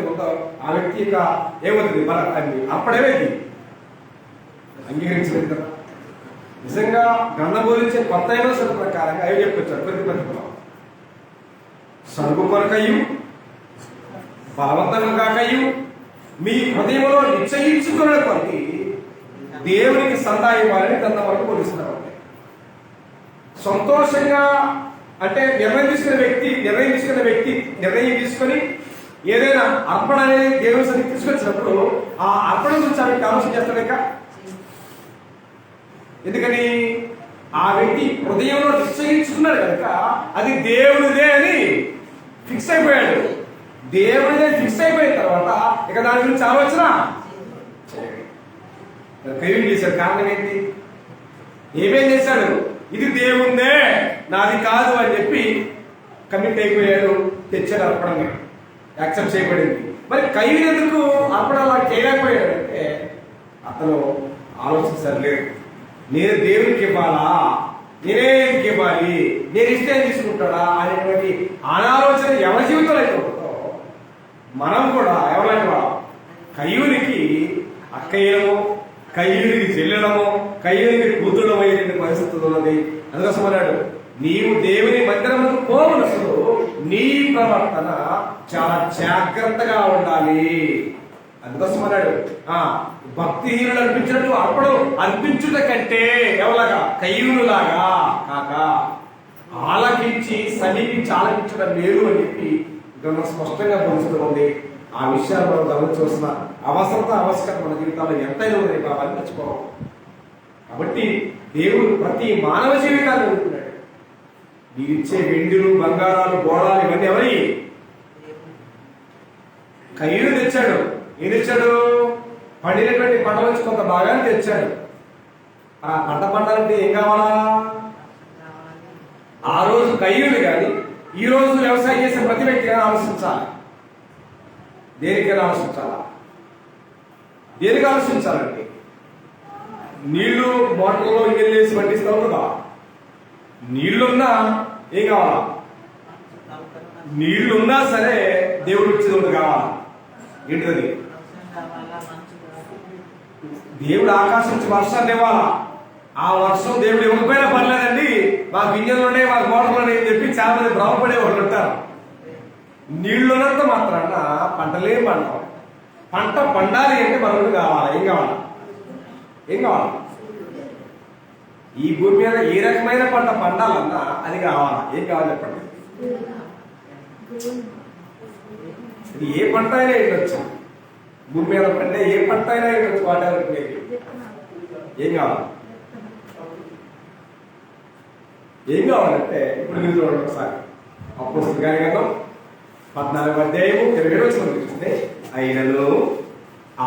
ఆ వ్యక్తి యొక్క ఏమవుతుంది మన అప్పుడేమైంది అంగీకరించలేదు కదా. నిజంగా గ్రంథం బోధించే కొత్త ప్రకారంగా అవి చెప్పొచ్చారు. ప్రతిపక్షంలో సరుకు కొరకయ్యు బలవంతంగా కాకయ్యు మీ హృదయంలో నిశ్చయించుకున్న కొద్ది దేవునికి సందా ఇవ్వాలని గ్రంథం వరకు బోధిస్తున్నారు. సంతోషంగా అంటే నిర్ణయం తీసుకుని ఏదైనా అర్పణ అనేది దేవుని సరికి తీసుకొచ్చినప్పుడు ఆ అర్పణ గురించి ఆ వ్యక్తి ఆలోచన చేస్తాడు. ఎందుకని ఆ వ్యక్తి హృదయంలో నిశ్చయించుకున్నాడు కనుక అది దేవుడిదే అని ఫిక్స్ అయిపోయాడు. దేవుడిదే ఫిక్స్ అయిపోయిన తర్వాత ఇక దాని గురించి ఆలోచన కయ్యూని చేశాడు. కారణం ఏంటి? ఏమేం చేశాడు? ఇది దేవుందే, నాది కాదు అని చెప్పి కమిట్ అయిపోయాడు. తెచ్చాడు, అర్పణ యాక్సెప్ట్ చేయబడింది. మరి కయ్యూని ఎందుకు అర్పణ అలా చేయలేకపోయాడు అంటే అతను ఆలోచించలేదు. నేను దేవునికి ఇవ్వాలా, నేనే ఎందుకు ఇవ్వాలి, నేను ఇస్తే తీసుకుంటాడా అనేటువంటి అనాలోచన ఎవరి జీవితంలో అయితే ఉంటుందో మనం కూడా ఎవరైనా కయ్యూనికి అక్కయ్యము, కయ్యూనికి చెల్లెడము, కయ్యూనికి కూతురడం అయ్యే పరిస్థితి ఉన్నది. అందుకోసం అన్నాడు, నీవు దేవుని మందిరములకు పోవలసిన నీ ప్రవర్తన చాలా జాగ్రత్తగా ఉండాలి. అందుకోసం అన్నాడు, భక్తిహీనులు అనిపించినట్టు అర్పించుట కంటే ఎవలాగా కయ్యూనులాగా కాక ఆలకించి సమీపించి ఆలకించడం మేలు అని చెప్పి ఇక్కడ స్పష్టంగా పొందుతుంది. ఆ విషయాలు మనం గమనించవలసిన ఆవశ్యకత మన జీవితాల్లో ఎంతైనా ఉంది. అవన్నీ మర్చిపోవాలి. కాబట్టి దేవుడు ప్రతి మానవ జీవితాన్ని అనుకున్నాడు. నీవిచ్చే వెండిలు, బంగారాలు, గోళాలు ఇవన్నీ ఎవరి? కయ్యూని తెచ్చాడు. ఏం తెచ్చాడు? పండినటువంటి పంట నుంచి కొంత భాగాన్ని తెచ్చాడు. ఆ పంట పండాలంటే ఏం కావాలా? ఆ రోజు కయ్యూని కానీ ఈ రోజు వ్యవసాయం చేసే ప్రతి వ్యక్తిగా ఆలోచించాలి. దేనికైనా ఆలోచించాలా? దేనికి ఆలోచించాలండి? నీళ్లు మోటార్లో ఇంజన్ చేసి పండిస్తావు కదా, నీళ్లున్నా ఏం కావాలా? నీళ్లున్నా సరే దేవుడు ఇచ్చేది ఒకటి కావాలా? ఏంటది? దేవుడు ఆకాశం నుంచి వర్షాన్ని ఇవ్వాలా. ఆ వర్షం దేవుడు ఇవ్వకపోయినా పర్లేదండి, మాకు ఇంజన్లు ఉన్నాయి, మాకు మోటార్లు ఉన్నాయి అని చెప్పి చాలా మంది భ్రమపడే వాళ్ళు ఉంటారు. నీళ్లున్నంత మాత్రాన పంటలే పండవు. పంట పండాలి అంటే మనకు కావాలా? ఏం కావాలా? ఈ భూమి మీద ఏ రకమైన పంట పండాలన్నా అది కావాలా? ఏం కావాలి చెప్పండి? ఇది ఏ పంట అయినా ఇవ్వచ్చు. భూమి మీద పంటే ఏ పంట అయినా ఇవ్వచ్చు. వాటర్ ఏం కావాలి? ఏం కావాలంటే ఇప్పుడు మీరు చూడండి ఒకసారి అపోస్తలుల కార్యక్రమం 14వ అధ్యాయము 27వ వచనం చూస్తే, అయినను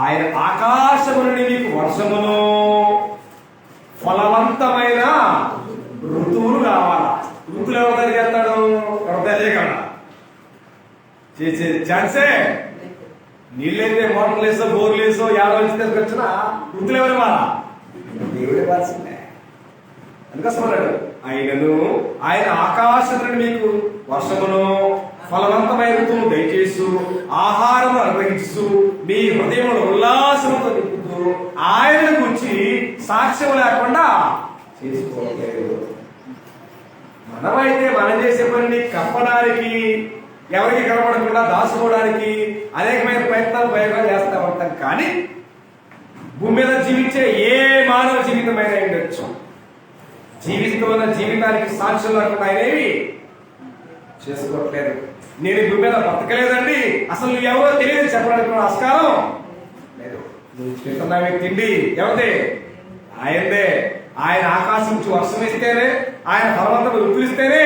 ఆయన ఆకాశము నుండి మీకు వర్షమును ఫలవంతమైన ఋతువులు కావాలా. ఋతువులు ఎవరు తయారు చేస్తాడు? ఎవరు తయారు చేయగలరా? చేసే ఛాన్సే నీళ్ళైతే మోటార్లు వేసో బోర్లు వేసో యాభై నుంచి తీసుకొచ్చినా ఋతువులు ఎవరు ఇవ్వాలా? దేవుడే ఇవ్వాల్సిందే. అందుకోసమన్నాడు, ఆయనను ఆయన ఆకాశం నుండి మీకు వర్షమును ఫలవంతమైన ఋతువును దయచేస్తూ ఆహారం అనుగ్రహిస్తూ మీ హృదయంలో ఉల్లాసంతో నింపుతూ ఆయన గురించి సాక్ష్యం లేకుండా చేసుకోవట్లేదు. మనమైతే మనం చేసే పనిని కప్పడానికి, ఎవరికి కనపడకుండా దాచుకోవడానికి అనేకమైన ప్రయత్నాలు చేస్తూ ఉంటాం. కానీ భూమి మీద జీవించే ఏ మానవ జీవితమైనా ఉండొచ్చు, జీవితమైన జీవితానికి సాక్ష్యం లేకుండా ఆయనేవి చేసుకోవట్లేదు. నేను భూమి మీద బ్రతకలేదండి, అసలు నువ్వు ఎవరో తెలియదు చెప్పడానికి ఆస్కారం లేదు. నువ్వు తింటున్నావే తిండి ఎవరిదే? ఆయనదే. ఆయన ఆకాశం నుంచి వర్షం ఇస్తేనే, ఆయన పర్వతం ఋతులిస్తేనే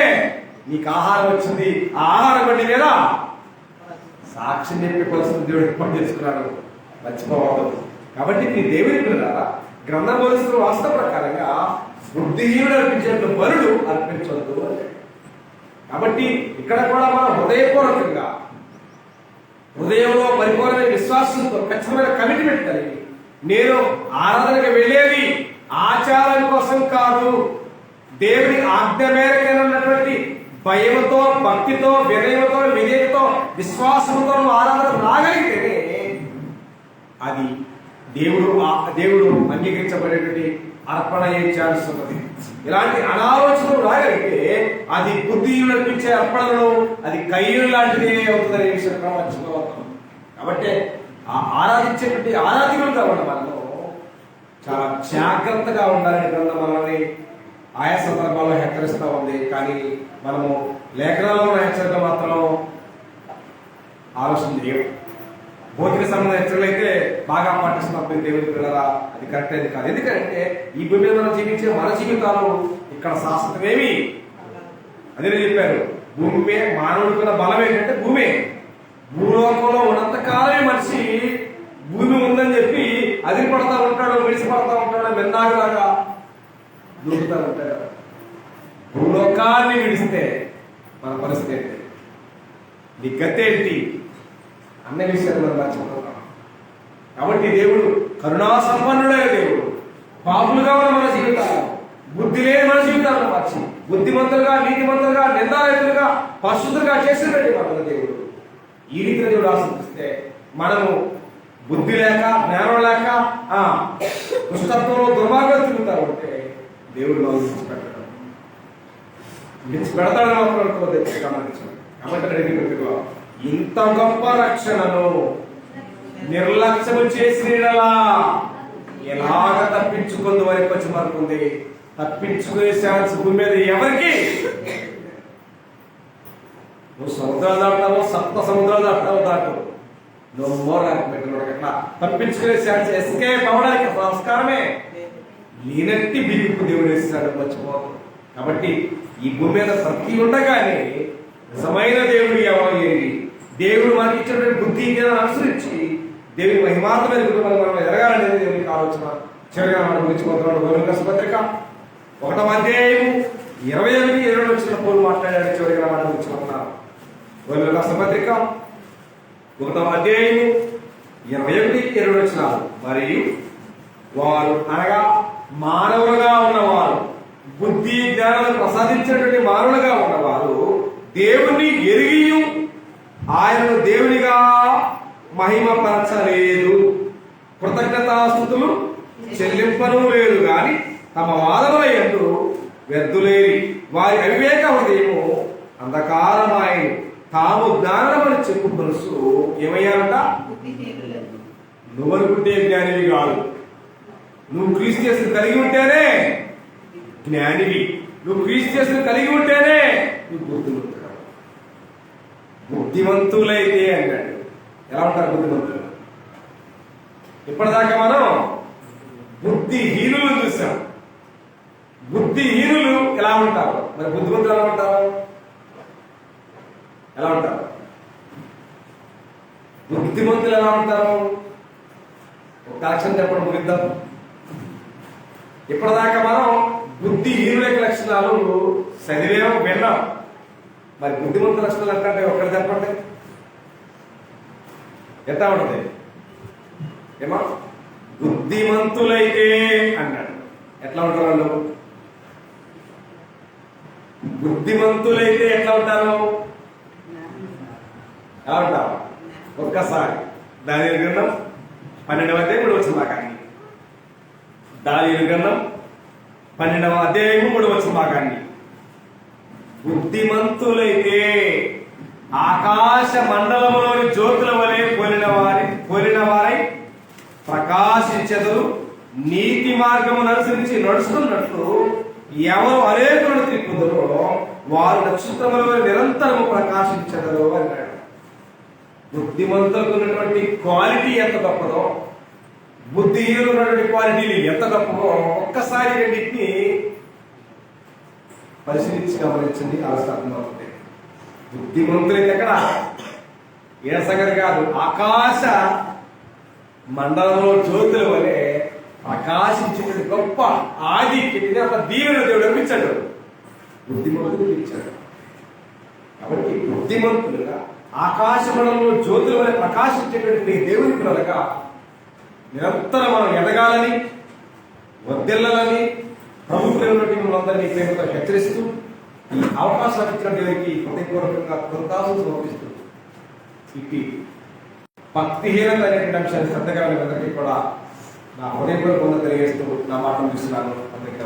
నీకు ఆహారం వచ్చింది. ఆ ఆహారం బండి మీద సాక్ష్యం చెప్పే పరిస్థితి దేవుడు ఏర్పాటు చేసుకున్నాడు, మర్చిపోవద్దు. కాబట్టి నీ దేవుని పిల్లలారా, గ్రంథం బోధిస్తున్న వాస్తవ ప్రకారంగా బుద్ధిహీనుడు అర్పించేట్టు బలుడు అర్పించవద్దు అంటే. కాబట్టి ఇక్కడ కూడా మనం హృదయపూర్వకంగా, హృదయంలో పరిపూర్ణమైన విశ్వాసంతో, ఖచ్చితమైన కమిట్మెంట్ కలిగి, నేను ఆరాధనకు వెళ్ళేది ఆచారం కోసం కాదు, దేవుని ఆజ్ఞ మేరకైనటువంటి భయంతో, భక్తితో, వినయంతో, విధేయతతో, విశ్వాసంతో ఆరాధన రాగలిగితేనే అది దేవుడు అంగీకరించబడేటువంటి అర్పణ చేయాల్సి. ఇలాంటి అనాలోచనలు రాగలిగితే అది బుద్ధి నడిపించే అర్పణలు, అది కయ్యూరు లాంటిదే అవుతుందనే విషయం మర్చిపోతాం. కాబట్టి ఆ ఆరాధించేటువంటి ఆరాధికులుగా ఉన్న మనము చాలా జాగ్రత్తగా ఉండాలని గ్రంథం మనల్ని ఆయా సందర్భాల్లో హెచ్చరిస్తూ ఉంది. కానీ మనము లేఖనాల్లో ఉన్న హెచ్చరికలు మాత్రం ఆలోచన చేయము. భౌతిక సంబంధ హెచ్చరికలు అయితే బాగా పాటిస్తున్నప్పుడు దేవుడి పిల్లరా, అది కరెక్ట్ అది కాదు. ఎందుకంటే ఈ భూమి మీద మనం జీవించే మన జీవితాలు ఇక్కడ శాశ్వతమేమి. అదే చెప్పారు, భూమి మీద మానవుడికున్న బలం ఏంటంటే భూమే. భూలోకంలో ఉన్నంత కాలమే మనిషి భూమి ఉందని చెప్పి అదిరి పడతా ఉంటాడు, విడిసి పడతా ఉంటాడు, మెన్నాగులాగా దూకుతా ఉంటాడు. భూలోకాన్ని విడిస్తే మన పరిస్థితి ఏంటి, నీ గతి ఏంటి అన్న విషయాలు మనం మర్చిపోతాం. కాబట్టి దేవుడు కరుణా సంపన్నుడైన దేవుడు. పాపులుగా ఉన్న మన జీవితాలు, బుద్ధి లేని మన జీవితాలను మార్చి బుద్ధిమంతులుగా, నీతిమంతులుగా, నిందారహితులుగా, పరిశుద్ధులుగా చేసినటువంటి మన దేవుడు. ఈ రీతిలో దేవుడు ఆశిస్తే మనము బుద్ధి లేక, జ్ఞానం లేక, దుష్టత్వంలో దుర్మార్గం తిరుగుతా ఉంటే దేవుడు మనం విడిచిపెట్టడం, విడిచిపెడతాడని మాత్రం అనుకోవద్దు. గమనించండి. కాబట్టి ఇంత గొప్ప రక్షణను నిర్లక్ష్యము చేసినలా ఎలాగ తప్పించుకుంది వరకు వచ్చి మరుకుంది. తప్పించుకునే ఛాన్స్ భూమి మీద ఎవరికి? నువ్వు సముద్రాలు దాటావు, సప్త సముద్రాలు దాటు, నువ్వు మోరా తప్పించుకునే ఛాన్స్, ఎస్కేప్ అవ్వడానికి సంస్కారమే లేనట్టి బిగింపు దేవుడు వేస్తాడు, మర్చిపోదు. కాబట్టి ఈ భూమి మీద ప్రతి ఉండగానే నిజమైన దేవుడు ఎవరు ఏంటి, దేవుడు మనకి ఇచ్చినటువంటి బుద్ధి జ్ఞానాన్ని అనుసరించి దేవుని మహిమార్థమైన కుటుంబాలు మనం ఎదగాలనేది దేవునికి ఆలోచన. చివరిగా మనం గురించి పత్రిక 1వ అధ్యాయం 21-22 వచ్చిన పోలు మాట్లాడాడు. చివరిగా మనం గురించి పత్రిక 1వ అధ్యాయం 21-22 వచ్చిన మరియు వారు అనగా మానవులుగా ఉన్నవారు, బుద్ధి జ్ఞానాలను ప్రసాదించినటువంటి మానవులుగా ఉన్నవారు దేవుణ్ణి ఎరిగి ఆయనను దేవునిగా మహిమపరచలేదు, కృతజ్ఞతాస్తుతులు చెల్లింపను లేదు, గాని తమ వాదనల యందు వ్యర్థులేరి వారి అవివేక హృదయము అంధకారమాయను, తాము జ్ఞానమని చెప్పుకొనుచు ఏమయ్యారంట? నువ్వు అనుకుంటే జ్ఞానివి కాదు, నువ్వు క్రీస్తు కలిగి ఉంటేనే జ్ఞానివి, నువ్వు క్రీస్తు కలిగి ఉంటేనే నువ్వు బుద్ధిమంతుడు. బుద్ధిమంతులైతే అన్నాడు. ఎలా ఉంటారు బుద్ధిమంతులు? ఇప్పటిదాకా మనం బుద్ధిహీనులు చూసాం. బుద్ధిహీనులు ఎలా ఉంటారు? మరి బుద్ధిమంతులు ఎలా ఉంటారు? ఎలా ఉంటారు? బుద్ధిమంతులు ఎలా ఉంటారు? ఒక కలెక్షన్ చెప్పడం ముగిద్దాం. ఇప్పటిదాకా మనం బుద్ధిహీనుల లక్షణాలు చదివేమో విన్నాం. మరి బుద్ధిమంతుల లక్షణాలు అంటే ఒక్కటి చెప్పండి, ఎట్లా ఉంటుంది? ఏమో బుద్ధిమంతులైతే అన్నాడు. ఎట్లా ఉంటారు వాళ్ళు? బుద్ధిమంతులైతే ఎట్లా ఉంటారు? ఎలా ఉంటారు? ఒక్కసారి దానియేలు గ్రంథం 12వ అధ్యాయం 3వ వచనం. దానియేలు గ్రంథం 12వ అధ్యాయం 3వ వచనం. బుద్ధిమంతులైతే ఆకాశ మండలంలోని జ్యోతుల వలె పోలిన వారై ప్రకాశించెదరు. నీతి మార్గమును అనుసరించి నడుస్తున్నట్లు ఎవరు అనేకులను తిప్పుదరో వారు నక్షత్రముల వలె నిరంతరము ప్రకాశించెదరు అన్నాడు. బుద్ధిమంతులకు ఉన్నటువంటి క్వాలిటీ ఎంత గొప్పదో, బుద్ధిహీనులకు ఉన్నటువంటి క్వాలిటీలు ఎంత గొప్పదో ఒక్కసారి రెండింటిని పరిశీలించి గమనించండి. ఆలోచనాత్మక బుద్ధిమంతులైతే ఎక్కడ ఏ సంగతి కాదు, ఆకాశ మండలంలో జ్యోతుల వలె ప్రకాశించేటువంటి గొప్ప ఆధిక్యత ఒక దీవెన దేవుడు అనిపించాడు, బుద్ధిమంతులు ఇచ్చాడు. కాబట్టి బుద్ధిమంతులుగా ఆకాశ మండలంలో జ్యోతుల వలె ప్రకాశించేటువంటి దేవుని పిల్లలుగా నిరంతరం మనం ఎదగాలని, వర్ధిల్లాలని ప్రభుత్వంలోకి మనందరినీ ప్రేమతో హెచ్చరిస్తూ ఈ అవకాశాలు ఇచ్చిన దేవునికి హృదయపూర్వకంగా కృతజ్ఞతలు సమర్పిస్తూ ఇట్టి భక్తిహీనత అనేటువంటి అంశాన్ని శ్రద్ధగా అందరికీ కూడా నా హృదయపూర్వకంగా తెలియజేస్తూ నా మాట ముగిస్తున్నాను. అందరికీ